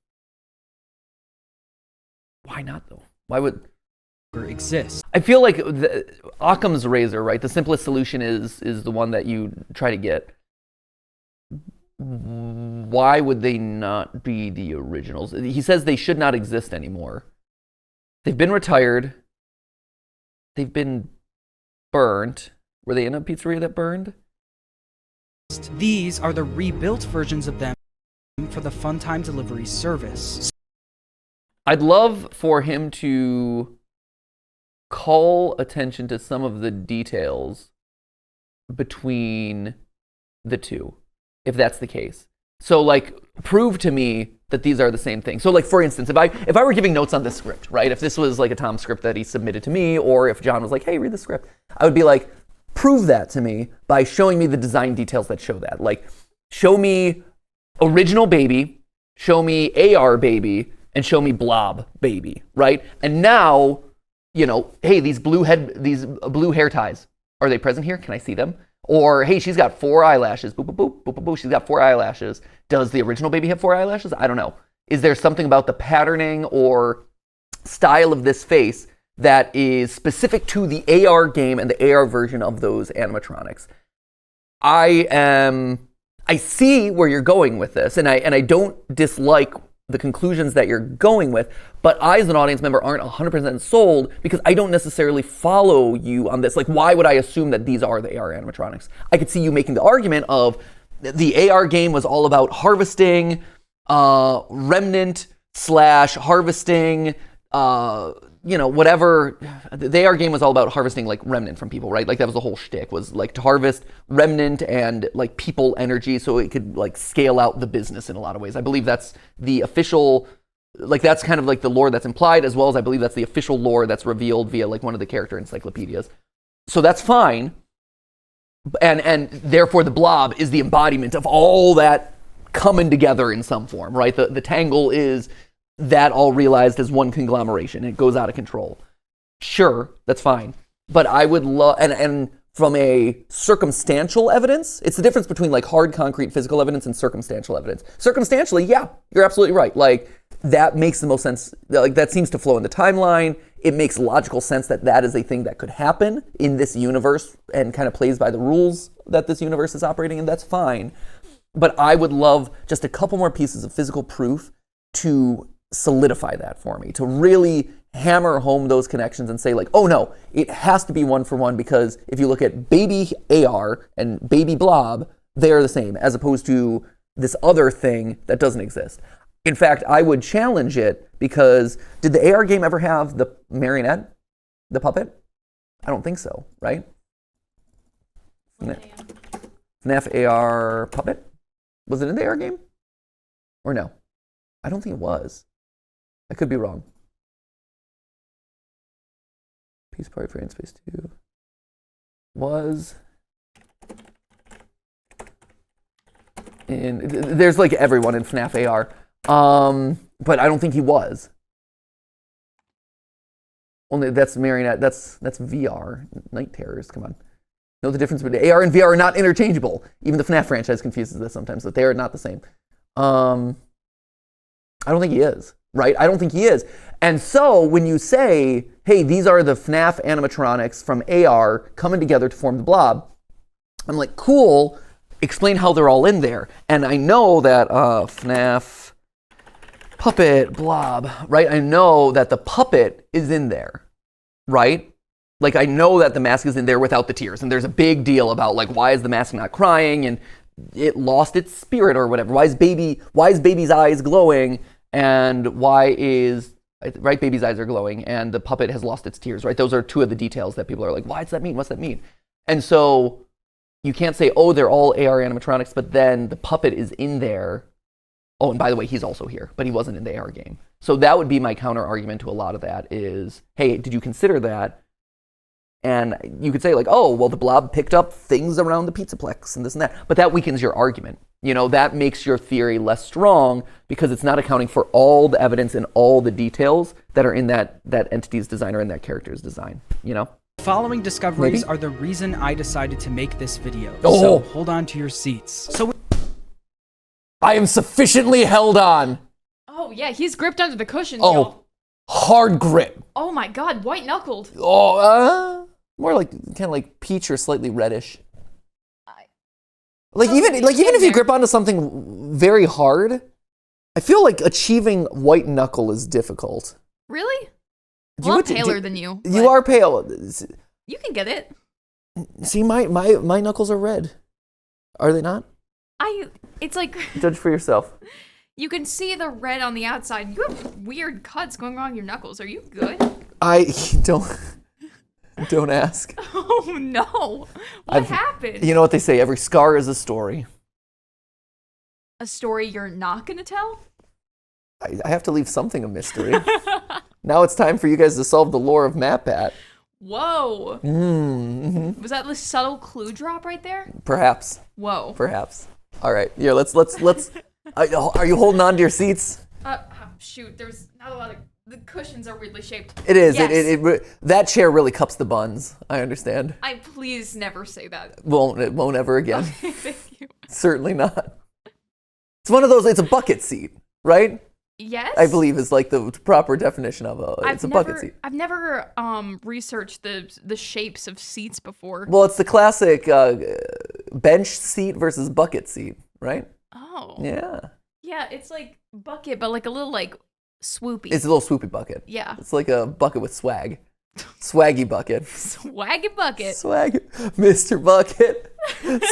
Why not, though? Why would exist? I feel like Occam's razor, right? The simplest solution is the one that you try to get. Why would they not be the originals? He says they should not exist anymore. They've been retired. They've been burned. Were they in a pizzeria that burned? These are the rebuilt versions of them for the Funtime delivery service. I'd love for him to call attention to some of the details between the two, if that's the case. So, like, prove to me that these are the same thing. So, like, for instance, if I were giving notes on this script, right? If this was like a Tom script that he submitted to me, or if John was like, hey, read the script, I would be like, prove that to me by showing me the design details that show that. Like, show me original baby, show me AR baby, and show me blob baby, right? And now, hey, these blue hair ties, are they present here? Can I see them? Or, hey, she's got 4 eyelashes. Boop, boop, boop, boop, boop, boop. She's got 4 eyelashes. Does the original baby have 4 eyelashes? I don't know. Is there something about the patterning or style of this face that is specific to the AR game and the AR version of those animatronics? I see where you're going with this, and I don't dislike the conclusions that you're going with, but I, as an audience member, aren't 100% sold because I don't necessarily follow you on this. Like, why would I assume that these are the AR animatronics? I could see you making the argument of the AR game was all about harvesting, remnant / harvesting, whatever. The AR game was all about harvesting like remnant from people, right? Like that was the whole shtick, was like to harvest remnant and like people energy so it could like scale out the business in a lot of ways. I believe that's the official like that's kind of like the lore that's implied, as well as I believe that's the official lore that's revealed via like one of the character encyclopedias. So that's fine. And therefore the blob is the embodiment of all that coming together in some form, right? The tangle is that all realized as one conglomeration. It goes out of control. Sure, that's fine. But I would love, and from a circumstantial evidence, it's the difference between like hard, concrete, physical evidence and circumstantial evidence. Circumstantially, yeah, you're absolutely right. Like that makes the most sense. Like that seems to flow in the timeline. It makes logical sense that that is a thing that could happen in this universe and kind of plays by the rules that this universe is operating in. That's fine. But I would love just a couple more pieces of physical proof to solidify that for me, to really hammer home those connections and say like, oh no, it has to be one for one, because if you look at baby AR and baby blob, they are the same, as opposed to this other thing that doesn't exist. In fact, I would challenge it, because did the AR game ever have the marionette, the puppet? I don't think so, right? FNAF AR puppet? Was it in the AR game? Or no? I don't think it was. I could be wrong. Peace Party for Space 2 was in. There's like everyone in FNAF AR, but I don't think he was. Only that's marionette. That's VR. Night Terrors. Come on. Know the difference between AR and VR are not interchangeable. Even the FNAF franchise confuses this sometimes, that they are not the same. I don't think he is. Right? I don't think he is. And so when you say, hey, these are the FNAF animatronics from AR coming together to form the blob, I'm like, cool, explain how they're all in there. And I know that FNAF puppet blob, right? I know that the puppet is in there, right? Like I know that the mask is in there without the tears. And there's a big deal about like, why is the mask not crying? And it lost its spirit or whatever. Why is baby's eyes glowing? And why is, right, baby's eyes are glowing and the puppet has lost its tears, right? Those are two of the details that people are like, why does that mean? What's that mean? And so you can't say, oh, they're all AR animatronics, but then the puppet is in there. Oh, and by the way, he's also here, but he wasn't in the AR game. So that would be my counter argument to a lot of that is, hey, did you consider that? And you could say like, oh, well, the blob picked up things around the Pizzaplex and this and that, but that weakens your argument. You know, that makes your theory less strong because it's not accounting for all the evidence and all the details that are in that entity's design or in that character's design, you know? Following discoveries are the reason I decided to make this video. Oh. So hold on to your seats. So I am sufficiently held on. Oh yeah, he's gripped under the cushions, Oh, y'all. hard grip. Oh my god, white knuckled. Oh, more like kind of like peach or slightly reddish. Like even if you grip onto something very hard, I feel like achieving white knuckle is difficult. Really? Well, I'm paler than you. You are pale. You can get it. See, my knuckles are red. Are they not? It's like Judge for yourself. you can see the red on the outside. You have weird cuts going on your knuckles. Are you good? I don't ask. Oh no. What happened? You know what they say, every scar is a story. A story you're not gonna tell? I have to leave something a mystery. Now it's time for you guys to solve the lore of MatPat. Whoa. Mm-hmm. Was that the subtle clue drop right there? Perhaps. Whoa. Perhaps. All right. Yeah. Let's. Are you holding on to your seats? Shoot. There's not a lot of. The cushions are weirdly shaped. It is. Yes. That chair really cups the buns. I understand. Please never say that. It won't ever again. Okay, thank you. Certainly not. It's one of those. It's a bucket seat, right? Yes. I believe is like the proper definition of it's a bucket seat. I've never researched the shapes of seats before. Well, it's the classic bench seat versus bucket seat, right? Oh. Yeah. Yeah, it's like bucket, but like a little like swoopy. It's a little swoopy bucket. Yeah. It's like a bucket with swag. Swaggy bucket. Swaggy bucket. Swag. Mr. Bucket.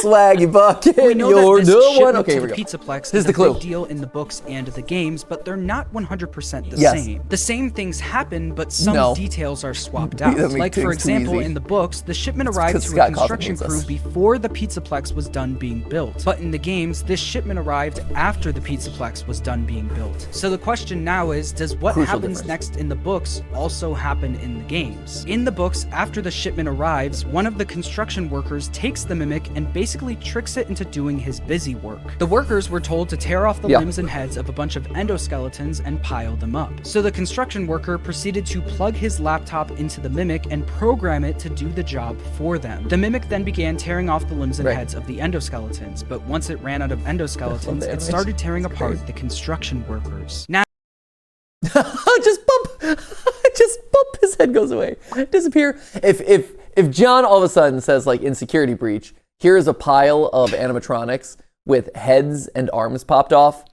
Swaggy bucket, We know you're that this the one. shipment Okay, to here the we go. Pizzaplex Here's is the a clue. big deal in the books and the games, but they're not 100% the Yes. same. The same things happen, but some No. details are swapped That out. makes Like, for things too example, easy. in the books, the shipment arrived because to a Scott Cawthon construction hates crew us. before the Pizzaplex was done being built. But in the games, this shipment arrived after the Pizzaplex was done being built. So the question now is, does what Crucial happens difference. next in the books also happen in the games? In the books, after the shipment arrives, one of the construction workers takes the mimic and basically tricks it into doing his busy work. The workers were told to tear off the Yeah. limbs and heads of a bunch of endoskeletons and pile them up. So the construction worker proceeded to plug his laptop into the mimic and program it to do the job for them. The mimic then began tearing off the limbs and Right. heads of the endoskeletons, but once it ran out of endoskeletons, the it animation. started tearing It's apart crazy. the construction workers. Now, just bump, just bump. His head goes away, disappear. If John all of a sudden says like in Security Breach, here is a pile of animatronics with heads and arms popped off,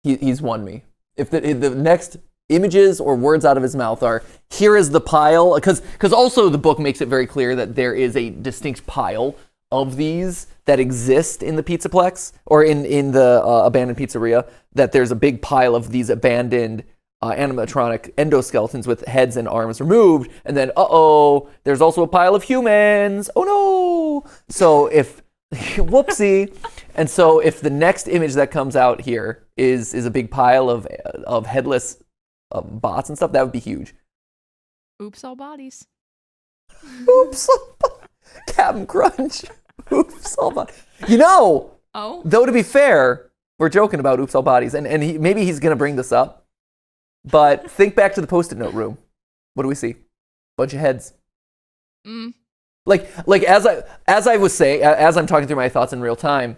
he's won me. If the next images or words out of his mouth are, here is the pile, because also the book makes it very clear that there is a distinct pile of these that exist in the Pizzaplex or in the abandoned pizzeria, that there's a big pile of these abandoned animatronic endoskeletons with heads and arms removed, and then there's also a pile of humans. Oh no! So if whoopsie, and so if the next image that comes out here is a big pile of headless bots and stuff, that would be huge. Oops, all bodies. Oops, Captain Crunch. Oops, all bodies. You know, Oh, though to be fair, we're joking about oops all bodies, and maybe he's gonna bring this up. But think back to the Post-it note room. What do we see? Bunch of heads. Like as I was saying, as I'm talking through my thoughts in real time,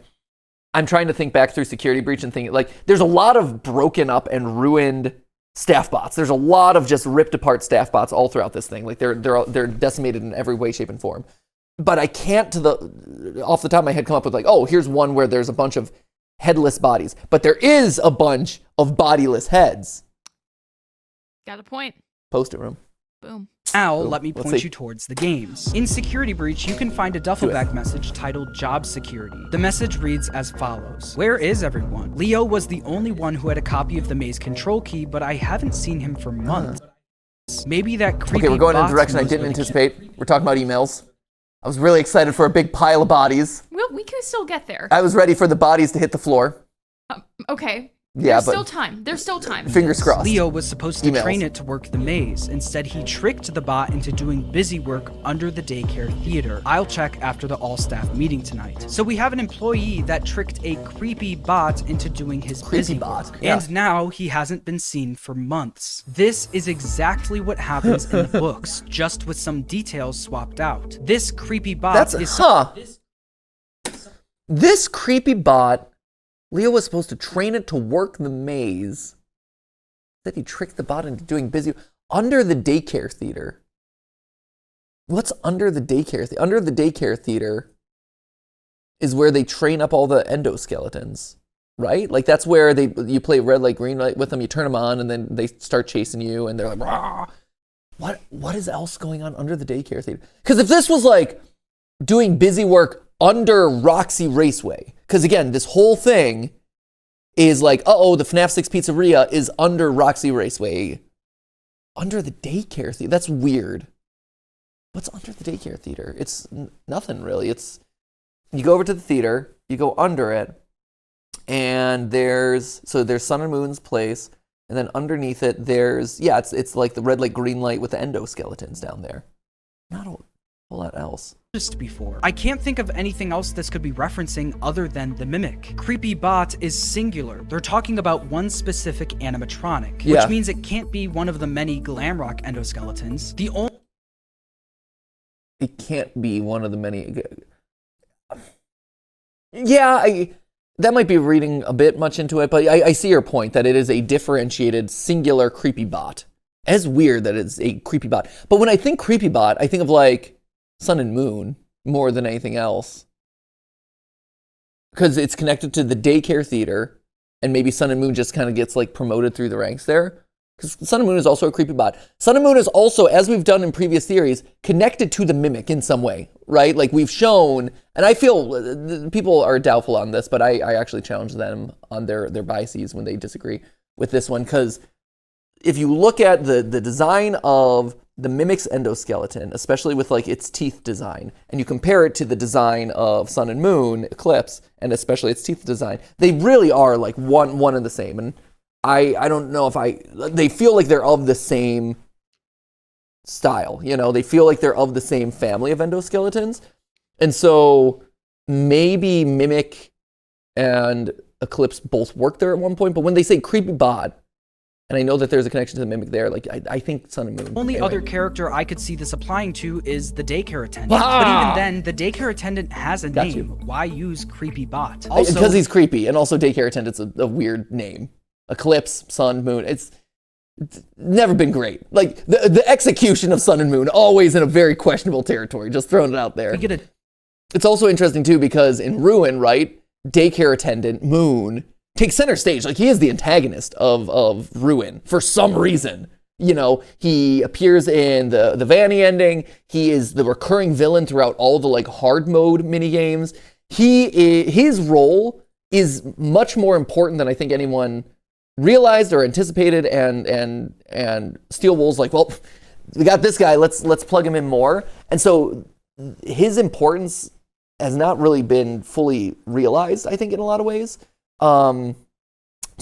I'm trying to think back through Security Breach and think like there's a lot of broken up and ruined staff bots. There's a lot of just ripped apart staff bots all throughout this thing. Like they're decimated in every way, shape, and form. But I can't off the top of my head come up with like, oh, here's one where there's a bunch of headless bodies, but there is a bunch of bodiless heads. got a point. Post-it room. Boom. now, Boom. let me Let's point see. you towards the games. In Security Breach, you can find a duffel bag message titled Job Security. The message reads as follows. Where is everyone? Leo was the only one who had a copy of the maze control key, but I haven't seen him for months. Maybe that creepy Okay, we're going in a bot direction I knows didn't where the key- anticipate. We're talking about emails. I was really excited for a big pile of bodies. Well, we can still get there. I was ready for the bodies to hit the floor. Okay. Yeah, There's but still time. There's still time. fingers crossed. Leo was supposed to Emails. train it to work the maze. Instead, he tricked the bot into doing busy work under the daycare theater. I'll check after the all-staff meeting tonight. So we have an employee that tricked a creepy bot into doing his busy bot, work. yeah. And now he hasn't been seen for months. This is exactly what happens in the books, just with some details swapped out. This creepy bot is... This creepy bot, Leo was supposed to train it to work the maze. That he tricked the bot into doing busy under the daycare theater. What's under the daycare theater? Under the daycare theater is where they train up all the endoskeletons, right? Like that's where you play red light, green light with them. You turn them on, and then they start chasing you, and they're like, "Rah!" What is else going on under the daycare theater? Because if this was like doing busy work under Roxy Raceway, because again, this whole thing is like, the FNAF 6 pizzeria is under Roxy Raceway. Under the daycare theater? That's weird. What's under the daycare theater? It's nothing really. It's, you go over to the theater, you go under it, and there's Sun and Moon's place, and then underneath it, it's like the red light, green light with the endoskeletons down there. Not a whole lot else. Before. I can't think of anything else this could be referencing other than the mimic. Creepy bot is singular. They're talking about one specific animatronic, Yeah. which means it can't be one of the many Glamrock endoskeletons. The only It can't be one of the many. Yeah, that might be reading a bit much into it, but I see your point that it is a differentiated, singular creepy bot. It's weird that it's a creepy bot. But when I think creepy bot, I think of like Sun and Moon more than anything else. Because it's connected to the daycare theater, and maybe Sun and Moon just kind of gets like promoted through the ranks there. because Sun and Moon is also a creepy bot. Sun and Moon is also, as we've done in previous theories, connected to the Mimic in some way, right? Like we've shown, and I feel people are doubtful on this, but I actually challenge them on their biases when they disagree with this one, because if you look at the design of the Mimic's endoskeleton, especially with like its teeth design, and you compare it to the design of Sun and Moon Eclipse, and especially its teeth design, they really are like one and the same. And I don't know if they feel like they're of the same style, you know, they feel like they're of the same family of endoskeletons. And so maybe Mimic and Eclipse both worked there at one point, but when they say creepy bot, and I know that there's a connection to the Mimic there, like I think Sun and Moon. The only other character I could see this applying to is the daycare attendant. But even then, the daycare attendant has a name. Why use creepy bot? Also, because he's creepy, and also daycare attendant's a weird name. Eclipse, Sun, Moon. It's never been great. Like the execution of Sun and Moon, always in a very questionable territory. Just throwing it out there. It's also interesting too because in Ruin, right, daycare attendant Moon takes center stage. Like he is the antagonist of Ruin for some reason. You know, he appears in the Vanny ending. He is the recurring villain throughout all the like hard mode mini games. His role is much more important than I think anyone realized or anticipated, and Steel Wool's like, well, we got this guy, let's plug him in more. And so his importance has not really been fully realized, I think, in a lot of ways. So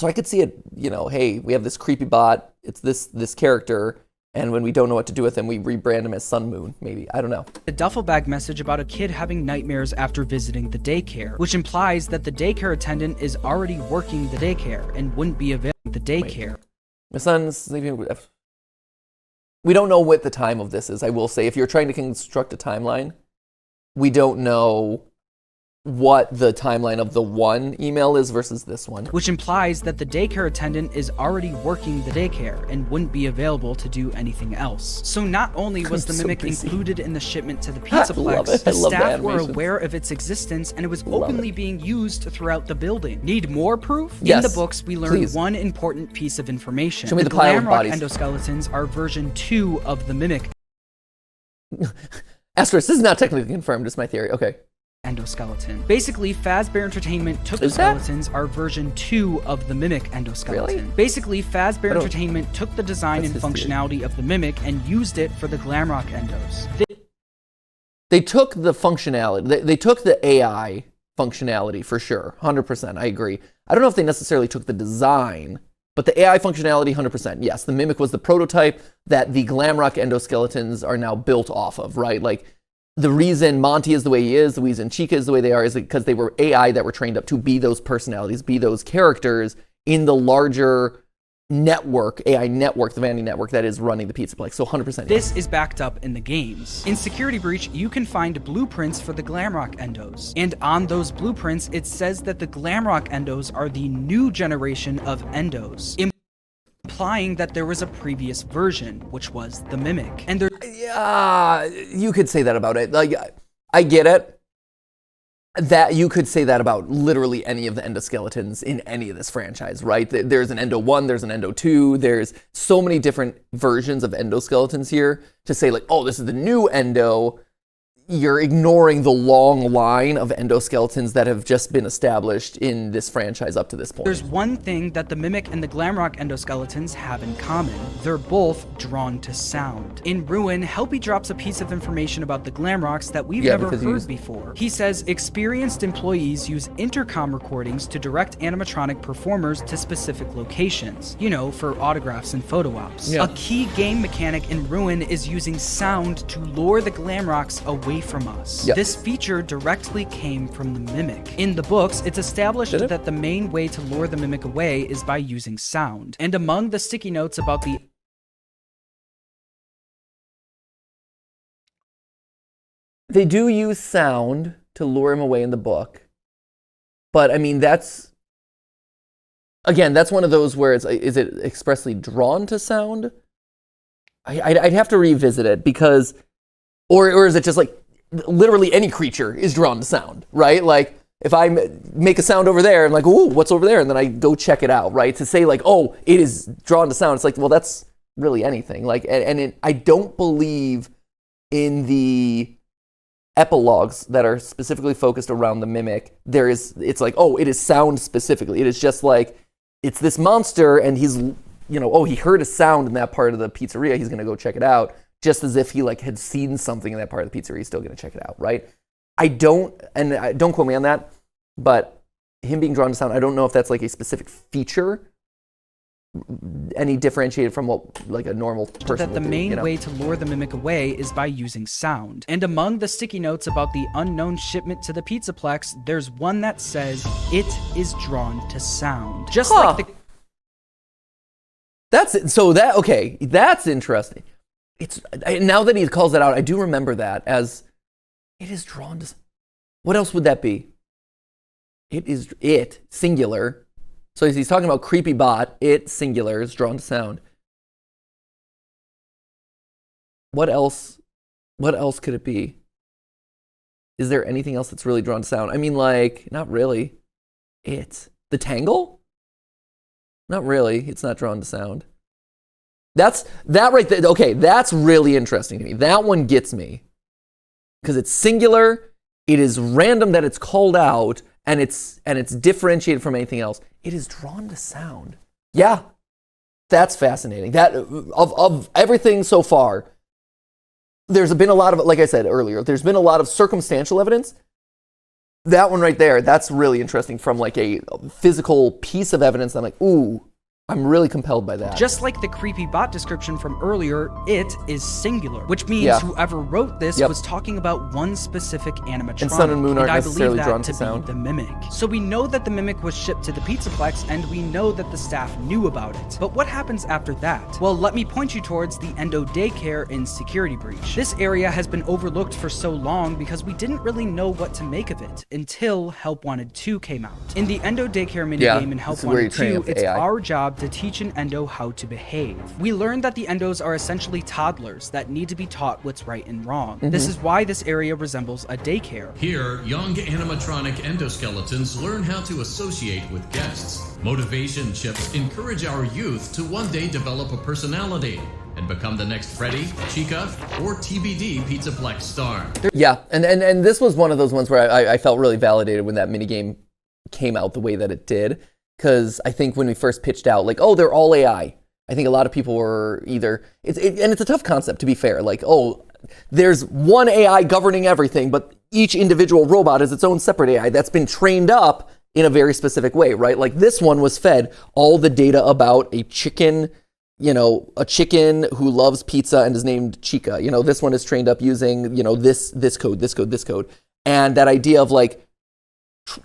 I could see it, you know, hey, we have this creepy bot, it's this character, and when we don't know what to do with him, we rebrand him as Sun Moon, maybe. I don't know. A duffel bag message about a kid having nightmares after visiting the daycare, which implies that the daycare attendant is already working the daycare and wouldn't be available at the daycare. Wait. My son's sleeping. We don't know what the time of this is, I will say. If you're trying to construct a timeline, we don't know what the timeline of the one email is versus this one. Which implies that the daycare attendant is already working the daycare and wouldn't be available to do anything else. So not only was the Mimic included in the shipment to the Pizzaplex, the staff were aware of its existence and it was openly being used throughout the building. Need more proof? Yes. In the books, we learned one important piece of information. Show me the Glamrock pile of bodies. endoskeletons are version 2 of the Mimic Asterisk, this is not technically confirmed, it's my theory. Okay. endoskeleton. Basically, Fazbear Entertainment took the skeletons are version 2 of the Mimic endoskeleton. Really? Basically, Fazbear Entertainment took the design and functionality of the Mimic and used it for the Glamrock endos. They took the functionality, they took the AI functionality for sure, 100%, I agree. I don't know if they necessarily took the design, but the AI functionality, 100%. Yes, the Mimic was the prototype that the Glamrock endoskeletons are now built off of, right? Like, the reason Monty is the way he is, the reason Chica is the way they are, is because they were AI that were trained up to be those personalities, be those characters in the larger network, AI network, the Vandy network that is running the Pizzaplex. So 100%. This is backed up in the games. In Security Breach, you can find blueprints for the Glamrock endos. And on those blueprints, it says that the Glamrock endos are the new generation of endos, implying that there was a previous version, which was the Mimic. And there you could say that about it. Like, I get it. That you could say that about literally any of the endoskeletons in any of this franchise, right? There's an Endo 1, there's an Endo 2, there's so many different versions of endoskeletons here. To say like, oh, this is the new Endo, you're ignoring the long line of endoskeletons that have just been established in this franchise up to this point. There's one thing that the Mimic and the Glamrock endoskeletons have in common. They're both drawn to sound. In Ruin, Helpy drops a piece of information about the Glamrocks that we've never heard before. He says experienced employees use intercom recordings to direct animatronic performers to specific locations, you know, for autographs and photo ops. A key game mechanic in Ruin is using sound to lure the Glamrocks away from us. This feature directly came from the Mimic. In the books, it's established that the main way to lure the Mimic away is by using sound. And among the sticky notes about the They do use sound to lure him away in the book. But I mean, that's one of those where it's, is it expressly drawn to sound? I'd have to revisit it because, or is it just like, literally any creature is drawn to sound, right? Like, if I make a sound over there, I'm like, ooh, what's over there? And then I go check it out, right? To say like, oh, it is drawn to sound. It's like, well, that's really anything. Like, I don't believe in the epilogues that are specifically focused around the mimic. It's like, oh, it is sound specifically. It is just like, it's this monster and he's, oh, he heard a sound in that part of the pizzeria. He's going to go check it out. Just as if he like had seen something in that part of the pizzeria. He's still going to check it out, right? Don't quote me on that, but him being drawn to sound, I don't know if that's like a specific feature, any differentiated from what like a normal person that the would do, main way to lure the mimic away is by using sound. And among the sticky notes about the unknown shipment to the Pizzaplex, there's one that says it is drawn to sound. Just like the... That's interesting. Now that he calls that out, I do remember that as it is drawn to. What else would that be? It singular. So he's talking about creepy bot. It singular is drawn to sound. What else? What else could it be? Is there anything else that's really drawn to sound? I mean, like, not really. The tangle? Not really. It's not drawn to sound. That right there. Okay, that's really interesting to me. That one gets me. Because it's singular, it is random that it's called out, and it's differentiated from anything else. It is drawn to sound. Yeah, that's fascinating. That of everything so far, there's been a lot of, like I said earlier, there's been a lot of circumstantial evidence. That one right there, that's really interesting from like a physical piece of evidence. I'm like, ooh, I'm really compelled by that. Just like the creepy bot description from earlier, it is singular, which means whoever wrote this was talking about one specific animatronic. And Sun and Moon aren't I necessarily believe drawn that to to sound. be the mimic. So we know that the mimic was shipped to the Pizzaplex, and we know that the staff knew about it. But what happens after that? Well, let me point you towards the Endo Daycare in Security Breach. This area has been overlooked for so long because we didn't really know what to make of it until Help Wanted 2 came out. In the Endo Daycare minigame in Help Wanted 2, it's our job to teach an Endo how to behave. We learned that the Endos are essentially toddlers that need to be taught what's right and wrong. This is why this area resembles a daycare. Here, young animatronic endoskeletons learn how to associate with guests. Motivation chips encourage our youth to one day develop a personality and become the next Freddy, Chica, or TBD Pizzaplex star. Yeah, and this was one of those ones where I felt really validated when that minigame came out the way that it did. Because I think when we first pitched out, like, oh, they're all AI. I think a lot of people were either, and it's a tough concept, to be fair. Like, oh, there's one AI governing everything, but each individual robot is its own separate AI that's been trained up in a very specific way, right? Like this one was fed all the data about a chicken, a chicken who loves pizza and is named Chica. This one is trained up using, this code. And that idea of like,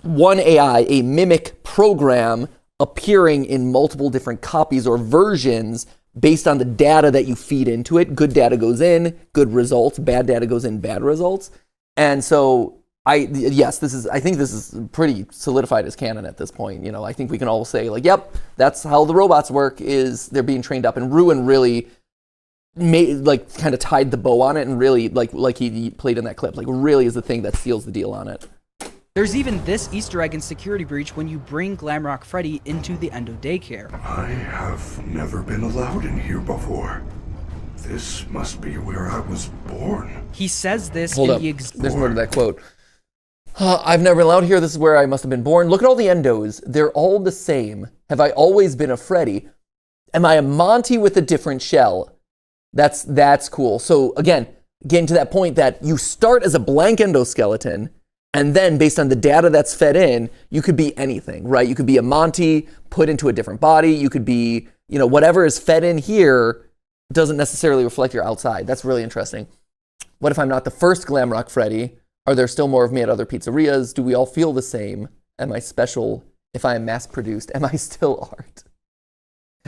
one AI, a mimic program appearing in multiple different copies or versions based on the data that you feed into it. Good data goes in, good results. Bad data goes in, bad results. And so I think this is pretty solidified as canon at this point. I think we can all say like, yep, that's how the robots work, is they're being trained up. And Ruin really made, like, kind of tied the bow on it, and really, like he played in that clip, like really is the thing that seals the deal on it. There's even this Easter egg in Security Breach when you bring Glamrock Freddy into the Endo Daycare. I have never been allowed in here before. This must be where I was born. He says this Hold in up. the There's more to that quote. I've never been allowed here. This is where I must have been born. Look at all the Endos. They're all the same. Have I always been a Freddy? Am I a Monty with a different shell? That's cool. So again, getting to that point that you start as a blank endoskeleton, and then based on the data that's fed in, you could be anything, right? You could be a Monty put into a different body. You could be, whatever is fed in here doesn't necessarily reflect your outside. That's really interesting. What if I'm not the first Glamrock Freddy? Are there still more of me at other pizzerias? Do we all feel the same? Am I special? If I am mass-produced, am I still art?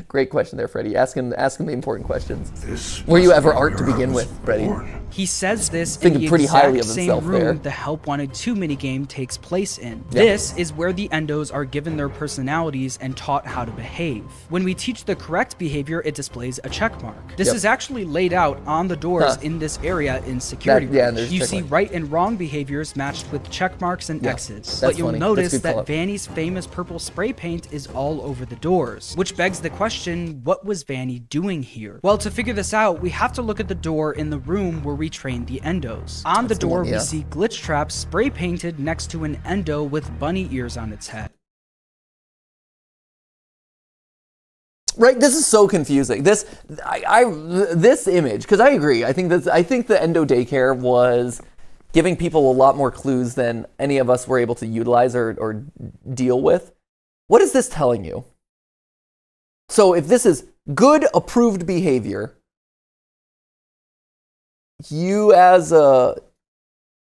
Great question there, Freddy. Ask him the important questions. Were you ever art to begin with, Freddy? He says this in Thinking the pretty highly exact of same himself room there. the Help Wanted 2 minigame takes place in. Yeah. This is where the endos are given their personalities and taught how to behave. When we teach the correct behavior, it displays a check mark. This Yep. is actually laid out on the doors in this area in Security Yeah, Breach. there's a You check see mark. right and wrong behaviors matched with check marks and X's. that's But you'll funny. notice That's a good that call-out. Vanny's famous purple spray paint is all over the doors, which begs the question, what was Vanny doing here? Well, to figure this out, we have to look at the door in the room where we train the endos. On the door, we see glitch traps spray painted next to an endo with bunny ears on its head. Right, this is so confusing. This image, because I agree. I think the endo daycare was giving people a lot more clues than any of us were able to utilize or deal with. What is this telling you? So if this is good approved behavior, you as a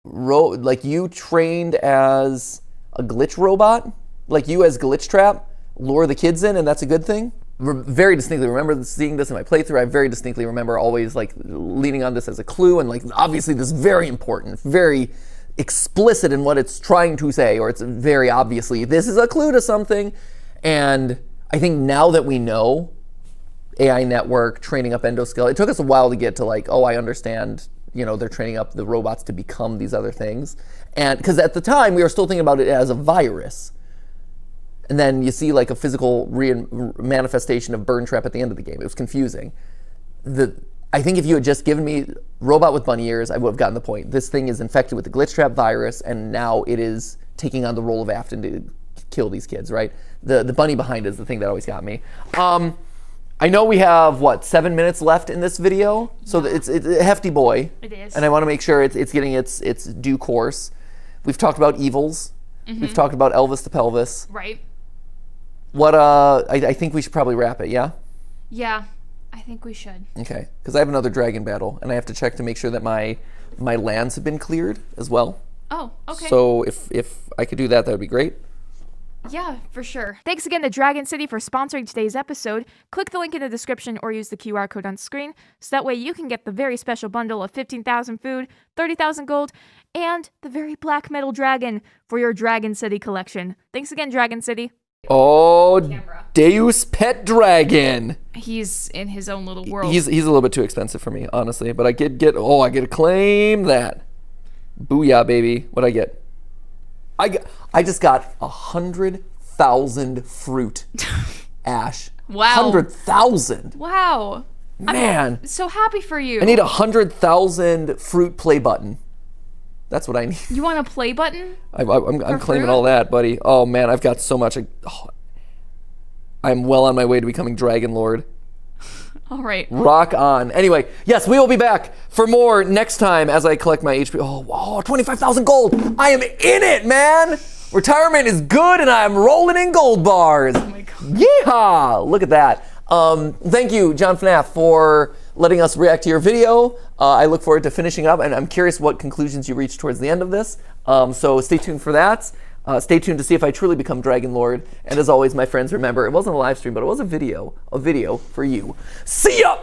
you trained as a glitch robot, like you as glitch trap, lure the kids in, and that's a good thing. Very distinctly remember seeing this in my playthrough. I very distinctly remember always like leaning on this as a clue, and like obviously this is very important, very explicit in what it's trying to say, or it's very obviously this is a clue to something. And I think now that we know AI network training up endoskeleton, it took us a while to get to like, oh, I understand, they're training up the robots to become these other things. And because at the time we were still thinking about it as a virus. And then you see like a physical manifestation of Burn Trap at the end of the game. It was confusing. I think if you had just given me robot with bunny ears, I would have gotten the point. This thing is infected with the Glitch Trap virus, and now it is taking on the role of Afton to kill these kids, right? The bunny behind it is the thing that always got me. I know we have, 7 minutes left in this video? So it's a hefty boy. It is. And I want to make sure it's getting its due course. We've talked about evils. We've talked about Elvis the Pelvis. Right. What, I think we should probably wrap it, yeah? Yeah, I think we should. Okay, because I have another dragon battle, and I have to check to make sure that my lands have been cleared as well. Oh, okay. So if I could do that, that would be great. Yeah, for sure. Thanks again to Dragon City for sponsoring today's episode. Click the link in the description or use the QR code on screen, so that way you can get the very special bundle of 15,000 food, 30,000 gold, and the very black metal dragon for your Dragon City collection. Thanks again, Dragon City. Oh, Deus Pet Dragon. He's in his own little world. He's a little bit too expensive for me, honestly. But I get to claim that. Booyah, baby. What'd I get? I just got 100,000 fruit. Ash. Wow. 100,000. Wow. Man. I'm so happy for you. I need 100,000 fruit play button. That's what I need. You want a play button? I'm claiming fruit? all that, buddy. Oh man, I've got so much. I'm well on my way to becoming Dragon Lord. All right. Rock on. Anyway, yes, we will be back for more next time as I collect my HP. Oh, wow, 25,000 gold. I am in it, man. Retirement is good and I'm rolling in gold bars. Oh my God. Yeehaw. Look at that. Thank you, John FNAF, for letting us react to your video. I look forward to finishing up, and I'm curious what conclusions you reach towards the end of this. So stay tuned for that. Stay tuned to see if I truly become Dragon Lord. And as always, my friends, remember, it wasn't a live stream, but it was a video for you. See ya!